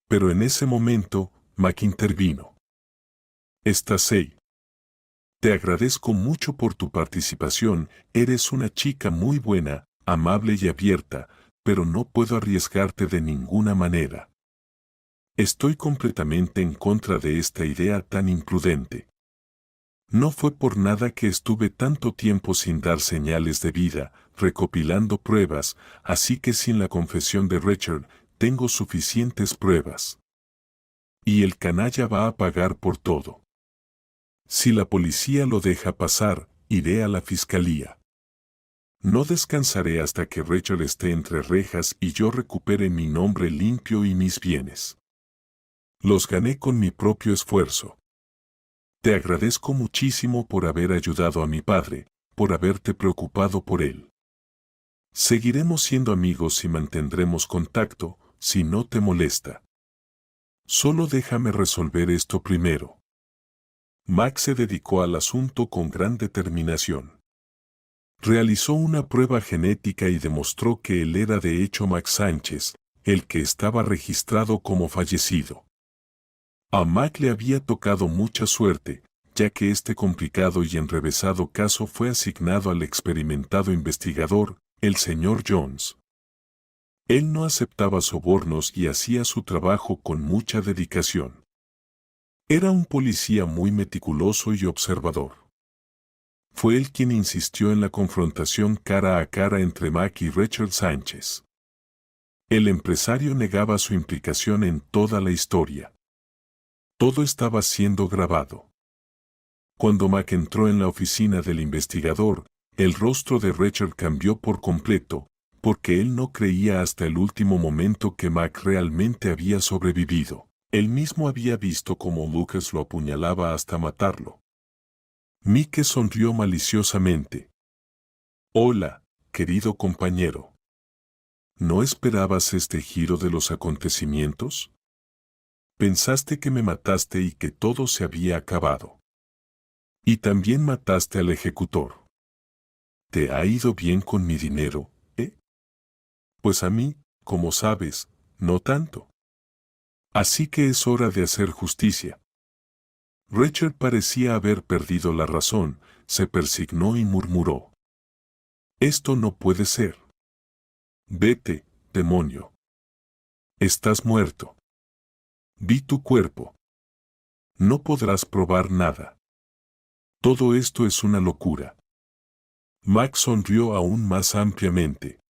Pero en ese momento, Mac intervino. Stacey. Te agradezco mucho por tu participación, eres una chica muy buena, amable y abierta, pero no puedo arriesgarte de ninguna manera. Estoy completamente en contra de esta idea tan imprudente. No fue por nada que estuve tanto tiempo sin dar señales de vida, recopilando pruebas, así que sin la confesión de Richard, tengo suficientes pruebas. Y el canalla va a pagar por todo. Si la policía lo deja pasar, iré a la fiscalía. No descansaré hasta que Richard esté entre rejas y yo recupere mi nombre limpio y mis bienes. Los gané con mi propio esfuerzo. Te agradezco muchísimo por haber ayudado a mi padre, por haberte preocupado por él. Seguiremos siendo amigos y mantendremos contacto, si no te molesta. Solo déjame resolver esto primero. Max se dedicó al asunto con gran determinación. Realizó una prueba genética y demostró que él era de hecho Max Sánchez, el que estaba registrado como fallecido. A Mac le había tocado mucha suerte, ya que este complicado y enrevesado caso fue asignado al experimentado investigador, el señor Jones. Él no aceptaba sobornos y hacía su trabajo con mucha dedicación. Era un policía muy meticuloso y observador. Fue él quien insistió en la confrontación cara a cara entre Mac y Richard Sánchez. El empresario negaba su implicación en toda la historia. Todo estaba siendo grabado. Cuando Mac entró en la oficina del investigador, el rostro de Richard cambió por completo, porque él no creía hasta el último momento que Mac realmente había sobrevivido. Él mismo había visto cómo Lucas lo apuñalaba hasta matarlo. Mike sonrió maliciosamente. Hola, querido compañero. ¿No esperabas este giro de los acontecimientos? Pensaste que me mataste y que todo se había acabado. Y también mataste al ejecutor. ¿Te ha ido bien con mi dinero, eh? Pues a mí, como sabes, no tanto. Así que es hora de hacer justicia. Richard parecía haber perdido la razón, se persignó y murmuró. Esto no puede ser. Vete, demonio. Estás muerto. Vi tu cuerpo. No podrás probar nada. Todo esto es una locura. Mac sonrió aún más ampliamente.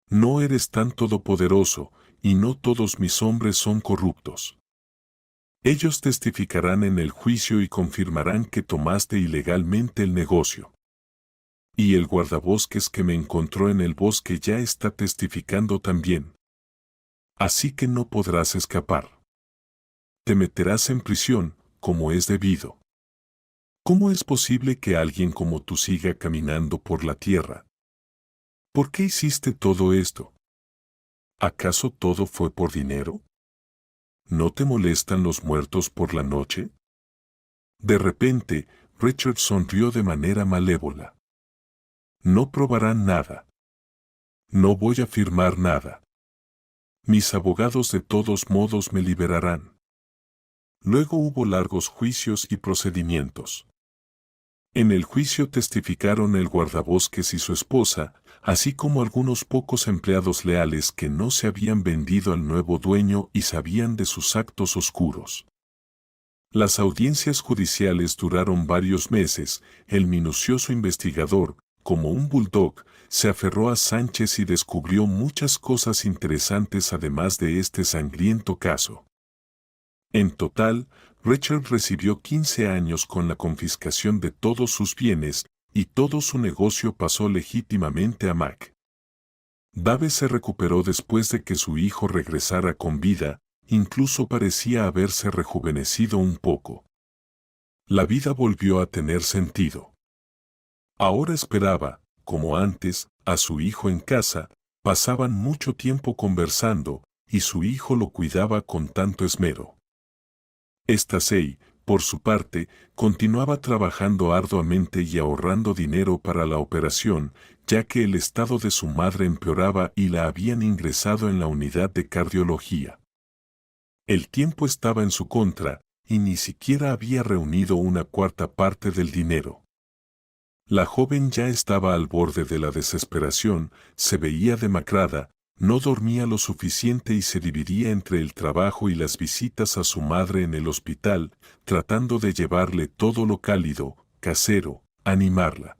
No eres tan todopoderoso, y no todos mis hombres son corruptos. Ellos testificarán en el juicio y confirmarán que tomaste ilegalmente el negocio. Y el guardabosques que me encontró en el bosque ya está testificando también. Así que no podrás escapar. Te meterás en prisión, como es debido. ¿Cómo es posible que alguien como tú siga caminando por la tierra? ¿Por qué hiciste todo esto? ¿Acaso todo fue por dinero? ¿No te molestan los muertos por la noche? De repente, Richard sonrió de manera malévola. No probarán nada. No voy a firmar nada. Mis abogados de todos modos me liberarán. Luego hubo largos juicios y procedimientos. En el juicio testificaron el guardabosques y su esposa, así como algunos pocos empleados leales que no se habían vendido al nuevo dueño y sabían de sus actos oscuros. Las audiencias judiciales duraron varios meses. El minucioso investigador, como un bulldog, se aferró a Sánchez y descubrió muchas cosas interesantes además de este sangriento caso. En total, Richard recibió 15 años con la confiscación de todos sus bienes, y todo su negocio pasó legítimamente a Mac. Dave se recuperó después de que su hijo regresara con vida, incluso parecía haberse rejuvenecido un poco. La vida volvió a tener sentido. Ahora esperaba, como antes, a su hijo en casa, pasaban mucho tiempo conversando, y su hijo lo cuidaba con tanto esmero. Stacey, por su parte, continuaba trabajando arduamente y ahorrando dinero para la operación, ya que el estado de su madre empeoraba y la habían ingresado en la unidad de cardiología. El tiempo estaba en su contra, y ni siquiera había reunido una cuarta parte del dinero. La joven ya estaba al borde de la desesperación, se veía demacrada, no dormía lo suficiente y se dividía entre el trabajo y las visitas a su madre en el hospital, tratando de llevarle todo lo cálido, casero, animarla.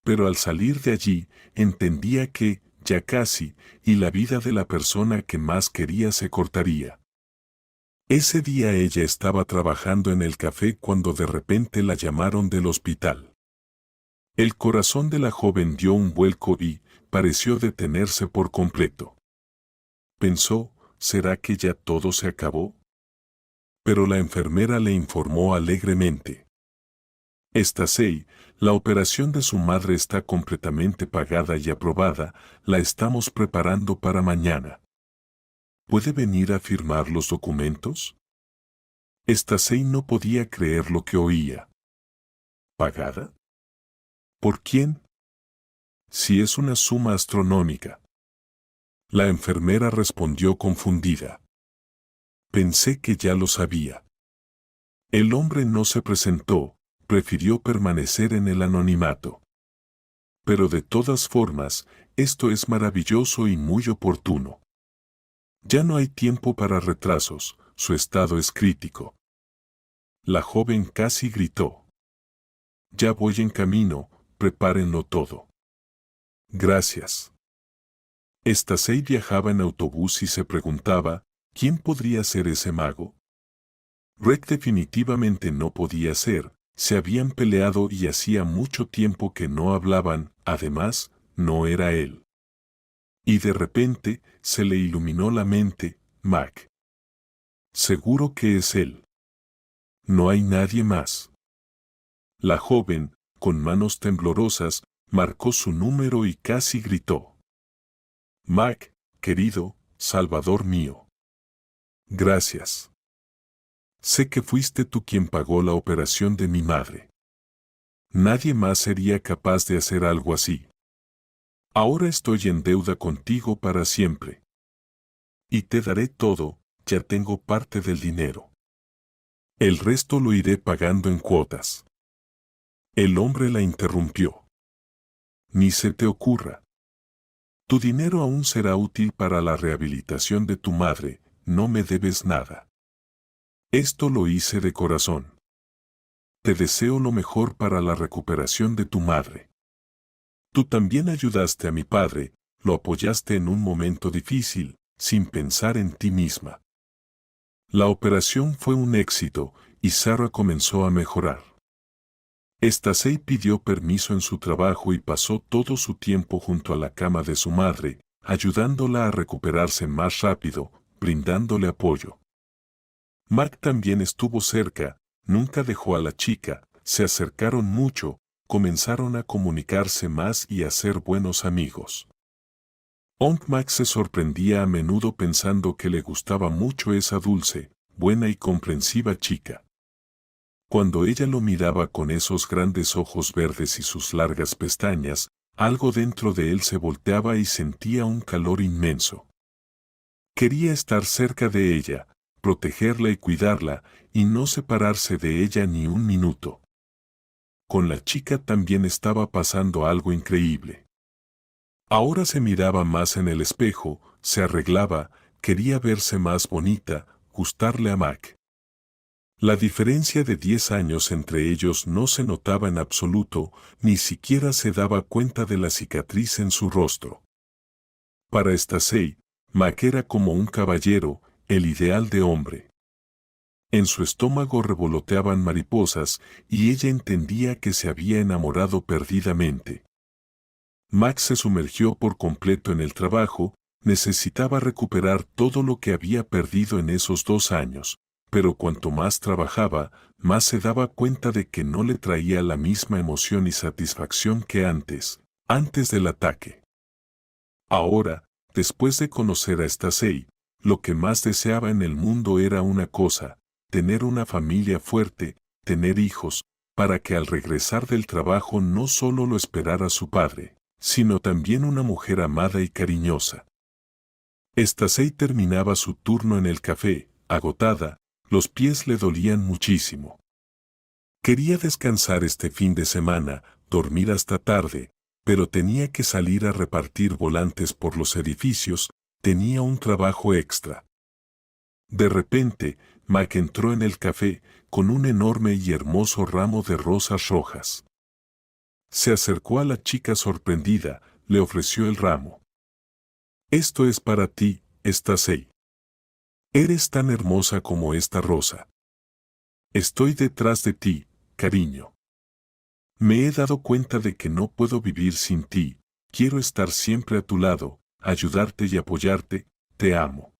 Pero al salir de allí, entendía que, ya casi, y la vida de la persona que más quería se cortaría. Ese día ella estaba trabajando en el café cuando de repente la llamaron del hospital. El corazón de la joven dio un vuelco y pareció detenerse por completo. Pensó, ¿será que ya todo se acabó? Pero la enfermera le informó alegremente. Stacey, la operación de su madre está completamente pagada y aprobada, la estamos preparando para mañana. ¿Puede venir a firmar los documentos? Stacey no podía creer lo que oía. ¿Pagada? ¿Por quién? Si es una suma astronómica. La enfermera respondió confundida. Pensé que ya lo sabía. El hombre no se presentó, prefirió permanecer en el anonimato. Pero de todas formas, esto es maravilloso y muy oportuno. Ya no hay tiempo para retrasos, su estado es crítico. La joven casi gritó. Ya voy en camino, prepárenlo todo. Gracias. Stacey viajaba en autobús y se preguntaba, ¿quién podría ser ese mago? Rick definitivamente no podía ser, se habían peleado y hacía mucho tiempo que no hablaban, además, no era él. Y de repente, se le iluminó la mente, Mac. Seguro que es él. No hay nadie más. La joven, con manos temblorosas, marcó su número y casi gritó. Mac, querido, salvador mío. Gracias. Sé que fuiste tú quien pagó la operación de mi madre. Nadie más sería capaz de hacer algo así. Ahora estoy en deuda contigo para siempre. Y te daré todo, ya tengo parte del dinero. El resto lo iré pagando en cuotas. El hombre la interrumpió. Ni se te ocurra. Tu dinero aún será útil para la rehabilitación de tu madre, no me debes nada. Esto lo hice de corazón. Te deseo lo mejor para la recuperación de tu madre. Tú también ayudaste a mi padre, lo apoyaste en un momento difícil, sin pensar en ti misma. La operación fue un éxito y Sarah comenzó a mejorar. Stacey pidió permiso en su trabajo y pasó todo su tiempo junto a la cama de su madre, ayudándola a recuperarse más rápido, brindándole apoyo. Mark también estuvo cerca, nunca dejó a la chica, se acercaron mucho, comenzaron a comunicarse más y a ser buenos amigos. Mac se sorprendía a menudo pensando que le gustaba mucho esa dulce, buena y comprensiva chica. Cuando ella lo miraba con esos grandes ojos verdes y sus largas pestañas, algo dentro de él se volteaba y sentía un calor inmenso. Quería estar cerca de ella, protegerla y cuidarla, y no separarse de ella ni un minuto. Con la chica también estaba pasando algo increíble. Ahora se miraba más en el espejo, se arreglaba, quería verse más bonita, gustarle a Mac. La diferencia de 10 años entre ellos no se notaba en absoluto, ni siquiera se daba cuenta de la cicatriz en su rostro. Para Stacey, Mac era como un caballero, el ideal de hombre. En su estómago revoloteaban mariposas y ella entendía que se había enamorado perdidamente. Mac se sumergió por completo en el trabajo, necesitaba recuperar todo lo que había perdido en esos 2 años, pero cuanto más trabajaba, más se daba cuenta de que no le traía la misma emoción y satisfacción que antes del ataque. Ahora, después de conocer a Stacey, lo que más deseaba en el mundo era una cosa: tener una familia fuerte, tener hijos, para que al regresar del trabajo no solo lo esperara su padre, sino también una mujer amada y cariñosa. Stacey terminaba su turno en el café, agotada, los pies le dolían muchísimo. Quería descansar este fin de semana, dormir hasta tarde, pero tenía que salir a repartir volantes por los edificios, tenía un trabajo extra. De repente, Mac entró en el café con un enorme y hermoso ramo de rosas rojas. Se acercó a la chica sorprendida, le ofreció el ramo. Esto es para ti, Stacey. Eres tan hermosa como esta rosa. Estoy detrás de ti, cariño. Me he dado cuenta de que no puedo vivir sin ti, quiero estar siempre a tu lado, ayudarte y apoyarte, te amo.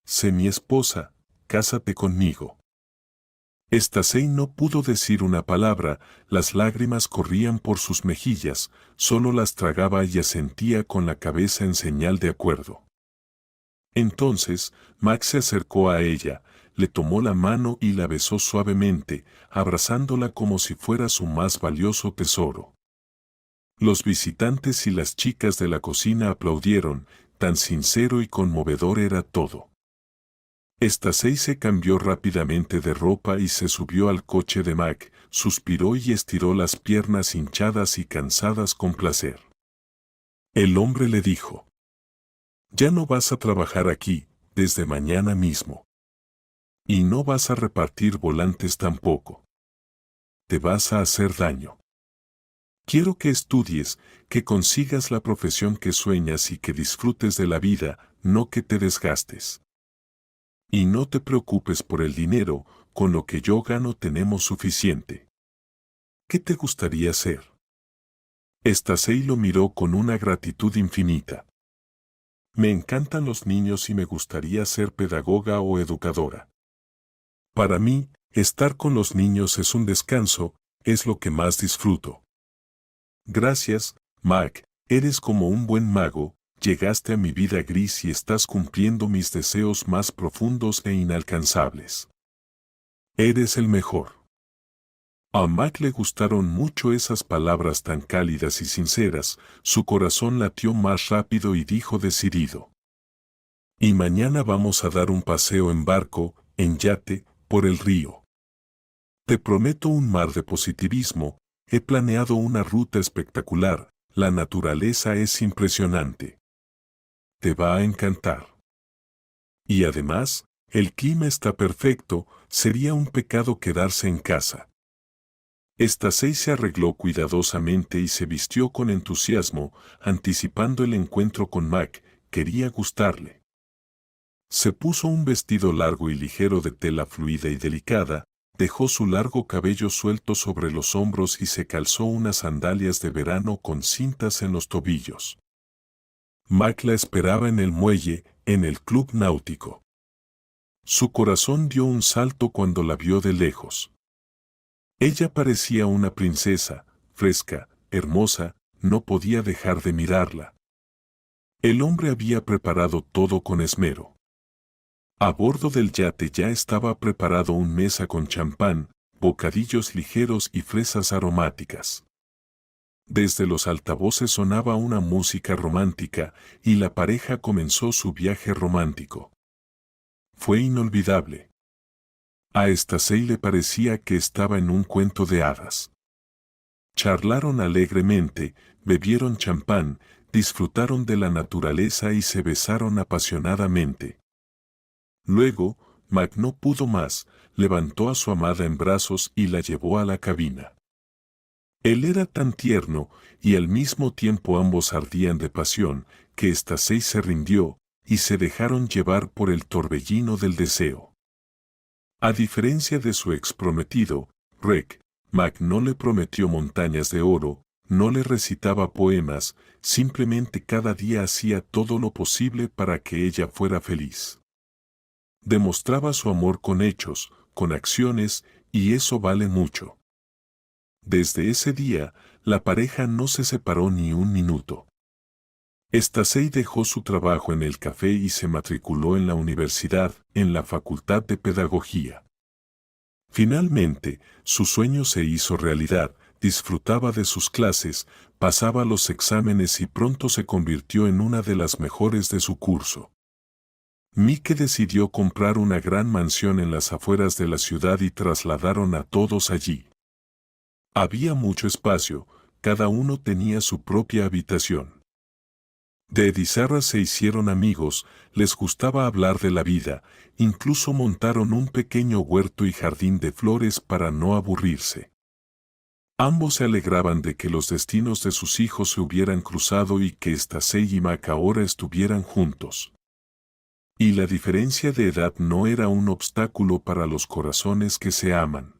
Sé mi esposa, cásate conmigo. Stacey no pudo decir una palabra, las lágrimas corrían por sus mejillas, solo las tragaba y asentía con la cabeza en señal de acuerdo. Entonces, Max se acercó a ella, le tomó la mano y la besó suavemente, abrazándola como si fuera su más valioso tesoro. Los visitantes y las chicas de la cocina aplaudieron, tan sincero y conmovedor era todo. Stacey se cambió rápidamente de ropa y se subió al coche de Mac, suspiró y estiró las piernas hinchadas y cansadas con placer. El hombre le dijo: «Ya no vas a trabajar aquí, desde mañana mismo. Y no vas a repartir volantes tampoco. Te vas a hacer daño. Quiero que estudies, que consigas la profesión que sueñas y que disfrutes de la vida, no que te desgastes. Y no te preocupes por el dinero, con lo que yo gano tenemos suficiente. ¿Qué te gustaría hacer?». Stacey lo miró con una gratitud infinita. «Me encantan los niños y me gustaría ser pedagoga o educadora. Para mí, estar con los niños es un descanso, es lo que más disfruto». «Gracias, Mac, eres como un buen mago, llegaste a mi vida gris y estás cumpliendo mis deseos más profundos e inalcanzables. Eres el mejor». A Mac le gustaron mucho esas palabras tan cálidas y sinceras, su corazón latió más rápido y dijo decidido: «Y mañana vamos a dar un paseo en barco, en yate, por el río. Te prometo un mar de positivismo, he planeado una ruta espectacular, La naturaleza es impresionante. Te va a encantar. Y además, el clima está perfecto, sería un pecado quedarse en casa. Stacey se arregló cuidadosamente y se vistió con entusiasmo, anticipando el encuentro con Mac, quería gustarle. Se puso un vestido largo y ligero de tela fluida y delicada, dejó su largo cabello suelto sobre los hombros y se calzó unas sandalias de verano con cintas en los tobillos. Mac la esperaba en el muelle, en el club náutico. Su corazón dio un salto cuando la vio de lejos. Ella parecía una princesa, fresca, hermosa, no podía dejar de mirarla. El hombre había preparado todo con esmero. A bordo del yate ya estaba preparado un mesa con champán, bocadillos ligeros y fresas aromáticas. Desde los altavoces sonaba una música romántica y la pareja comenzó su viaje romántico. Fue inolvidable. A Stacey le parecía que estaba en un cuento de hadas. Charlaron alegremente, bebieron champán, disfrutaron de la naturaleza y se besaron apasionadamente. Luego, Mac no pudo más, levantó a su amada en brazos y la llevó a la cabina. Él era tan tierno, y al mismo tiempo ambos ardían de pasión, que Stacey se rindió, y se dejaron llevar por el torbellino del deseo. A diferencia de su ex prometido, Rick, Mac no le prometió montañas de oro, no le recitaba poemas, simplemente cada día hacía todo lo posible para que ella fuera feliz. Demostraba su amor con hechos, con acciones, y eso vale mucho. Desde ese día, la pareja no se separó ni un minuto. Stacey dejó su trabajo en el café y se matriculó en la universidad, en la Facultad de Pedagogía. Finalmente, su sueño se hizo realidad, disfrutaba de sus clases, pasaba los exámenes y pronto se convirtió en una de las mejores de su curso. Mike decidió comprar una gran mansión en las afueras de la ciudad y trasladaron a todos allí. Había mucho espacio, cada uno tenía su propia habitación. De Edizarra se hicieron amigos, les gustaba hablar de la vida, incluso montaron un pequeño huerto y jardín de flores para no aburrirse. Ambos se alegraban de que los destinos de sus hijos se hubieran cruzado y que Stacey y Mac ahora estuvieran juntos. Y la diferencia de edad no era un obstáculo para los corazones que se aman.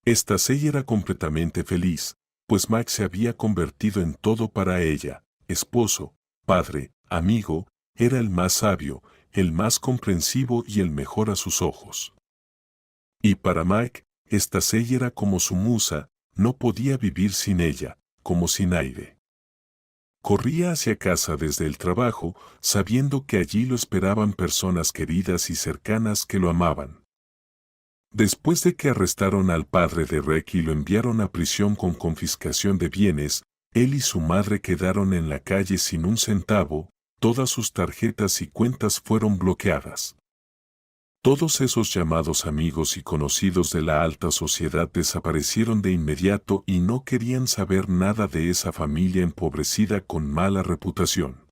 Stacey era completamente feliz, pues Mac se había convertido en todo para ella, esposo, padre, amigo, era el más sabio, el más comprensivo y el mejor a sus ojos. Y para Mac, Stacey era como su musa, no podía vivir sin ella, como sin aire. Corría hacia casa desde el trabajo, sabiendo que allí lo esperaban personas queridas y cercanas que lo amaban. Después de que arrestaron al padre de Rick y lo enviaron a prisión con confiscación de bienes, él y su madre quedaron en la calle sin un centavo, todas sus tarjetas y cuentas fueron bloqueadas. Todos esos llamados amigos y conocidos de la alta sociedad desaparecieron de inmediato y no querían saber nada de esa familia empobrecida con mala reputación.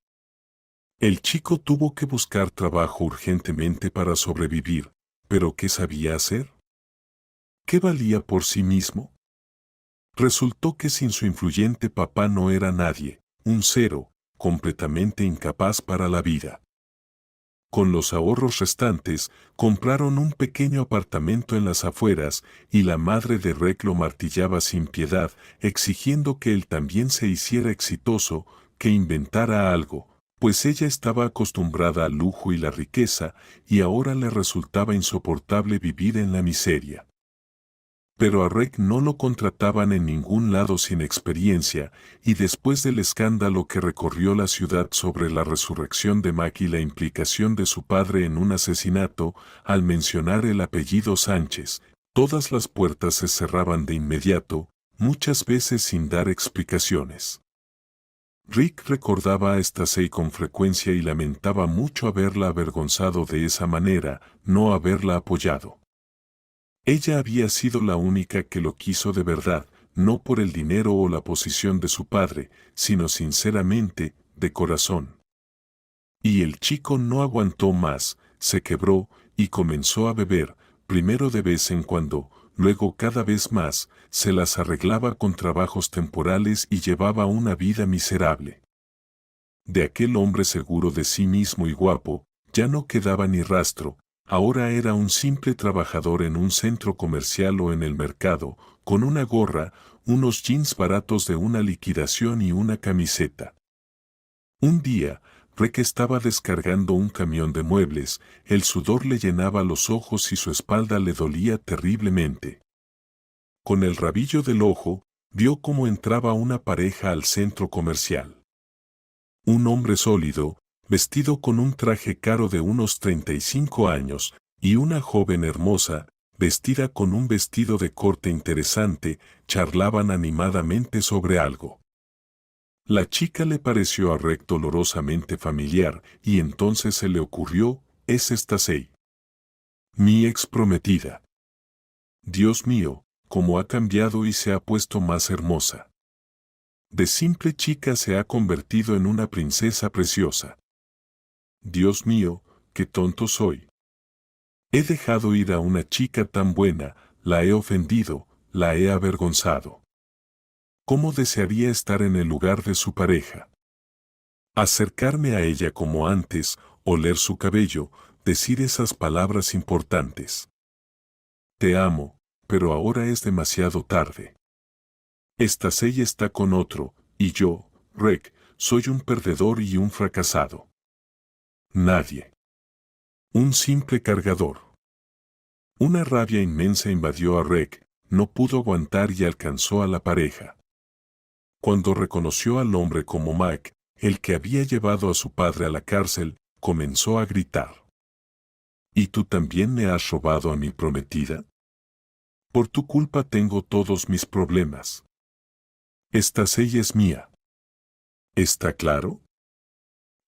El chico tuvo que buscar trabajo urgentemente para sobrevivir, pero ¿qué sabía hacer? ¿Qué valía por sí mismo? Resultó que sin su influyente papá no era nadie, un cero, completamente incapaz para la vida. Con los ahorros restantes, compraron un pequeño apartamento en las afueras y la madre de Rick lo martillaba sin piedad, exigiendo que él también se hiciera exitoso, que inventara algo, pues ella estaba acostumbrada al lujo y la riqueza y ahora le resultaba insoportable vivir en la miseria. Pero a Rick no lo contrataban en ningún lado sin experiencia, y después del escándalo que recorrió la ciudad sobre la resurrección de Mac y la implicación de su padre en un asesinato, al mencionar el apellido Sánchez, todas las puertas se cerraban de inmediato, muchas veces sin dar explicaciones. Rick recordaba a Stacey con frecuencia y lamentaba mucho haberla avergonzado de esa manera, no haberla apoyado. Ella había sido la única que lo quiso de verdad, no por el dinero o la posición de su padre, sino sinceramente, de corazón. Y el chico no aguantó más, se quebró y comenzó a beber, primero de vez en cuando, luego cada vez más, se las arreglaba con trabajos temporales y llevaba una vida miserable. De aquel hombre seguro de sí mismo y guapo, ya no quedaba ni rastro, ahora era un simple trabajador en un centro comercial o en el mercado, con una gorra, unos jeans baratos de una liquidación y una camiseta. Un día, Rick estaba descargando un camión de muebles, el sudor le llenaba los ojos y su espalda le dolía terriblemente. Con el rabillo del ojo, vio cómo entraba una pareja al centro comercial. Un hombre sólido, vestido con un traje caro de unos 35 años, y una joven hermosa, vestida con un vestido de corte interesante, charlaban animadamente sobre algo. La chica le pareció a Rick dolorosamente familiar, y entonces se le ocurrió, es Stacey. Mi ex prometida. Dios mío, cómo ha cambiado y se ha puesto más hermosa. De simple chica se ha convertido en una princesa preciosa. Dios mío, qué tonto soy. He dejado ir a una chica tan buena, la he ofendido, la he avergonzado. ¿Cómo desearía estar en el lugar de su pareja? Acercarme a ella como antes, oler su cabello, decir esas palabras importantes. Te amo, pero ahora es demasiado tarde. Stacey está con otro, y yo, Rick, soy un perdedor y un fracasado. Nadie. Un simple cargador. Una rabia inmensa invadió a Rick, no pudo aguantar y alcanzó a la pareja. Cuando reconoció al hombre como Mike, el que había llevado a su padre a la cárcel, comenzó a gritar. ¿Y tú también me has robado a mi prometida? Por tu culpa tengo todos mis problemas. Stacey es mía. ¿Está claro?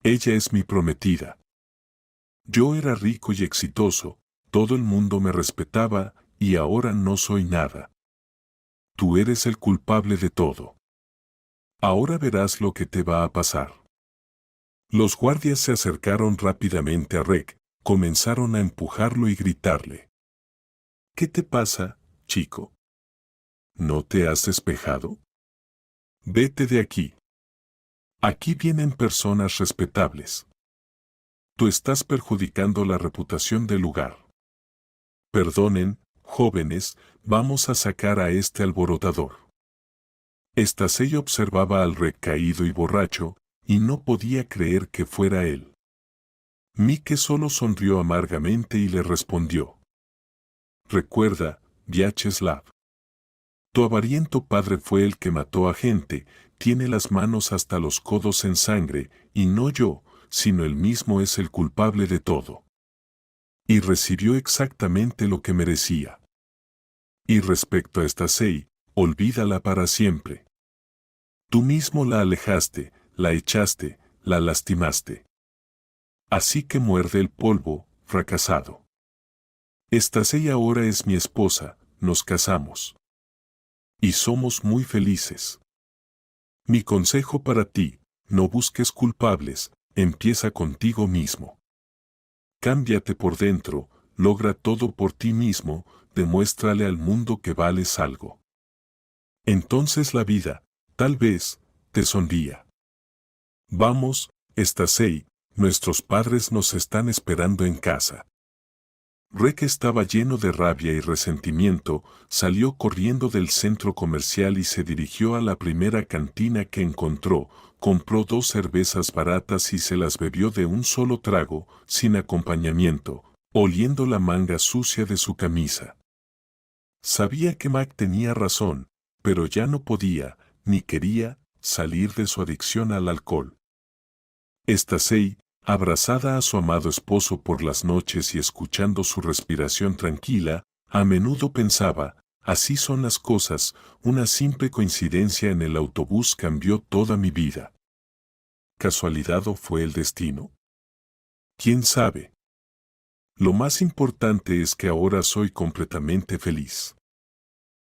Ella es mi prometida. Yo era rico y exitoso, todo el mundo me respetaba, y ahora no soy nada. Tú eres el culpable de todo. Ahora verás lo que te va a pasar. Los guardias se acercaron rápidamente a Rick, comenzaron a empujarlo y gritarle. ¿Qué te pasa, chico? ¿No te has despejado? Vete de aquí. Aquí vienen personas respetables. Tú estás perjudicando la reputación del lugar. Perdonen, jóvenes, vamos a sacar a este alborotador. Stacey observaba al Rick caído y borracho, y no podía creer que fuera él. Mike solo sonrió amargamente y le respondió. Recuerda, Vyacheslav. Tu avariento padre fue el que mató a gente, tiene las manos hasta los codos en sangre, y no yo, sino él mismo es el culpable de todo. Y recibió exactamente lo que merecía. Y respecto a Stacey, olvídala para siempre. Tú mismo la alejaste, la echaste, la lastimaste. Así que muerde el polvo, fracasado. Stacey ahora es mi esposa, nos casamos. Y somos muy felices. Mi consejo para ti, no busques culpables, empieza contigo mismo. Cámbiate por dentro, logra todo por ti mismo, demuéstrale al mundo que vales algo. Entonces la vida, tal vez, te sonría. Vamos, Stacey, nuestros padres nos están esperando en casa. Rick estaba lleno de rabia y resentimiento, salió corriendo del centro comercial y se dirigió a la primera cantina que encontró, compró 2 cervezas baratas y se las bebió de un solo trago, sin acompañamiento, oliendo la manga sucia de su camisa. Sabía que Mac tenía razón, pero ya no podía, ni quería, salir de su adicción al alcohol. Stacey, abrazada a su amado esposo por las noches y escuchando su respiración tranquila, a menudo pensaba, así son las cosas, una simple coincidencia en el autobús cambió toda mi vida. ¿Casualidad o fue el destino? ¿Quién sabe? Lo más importante es que ahora soy completamente feliz.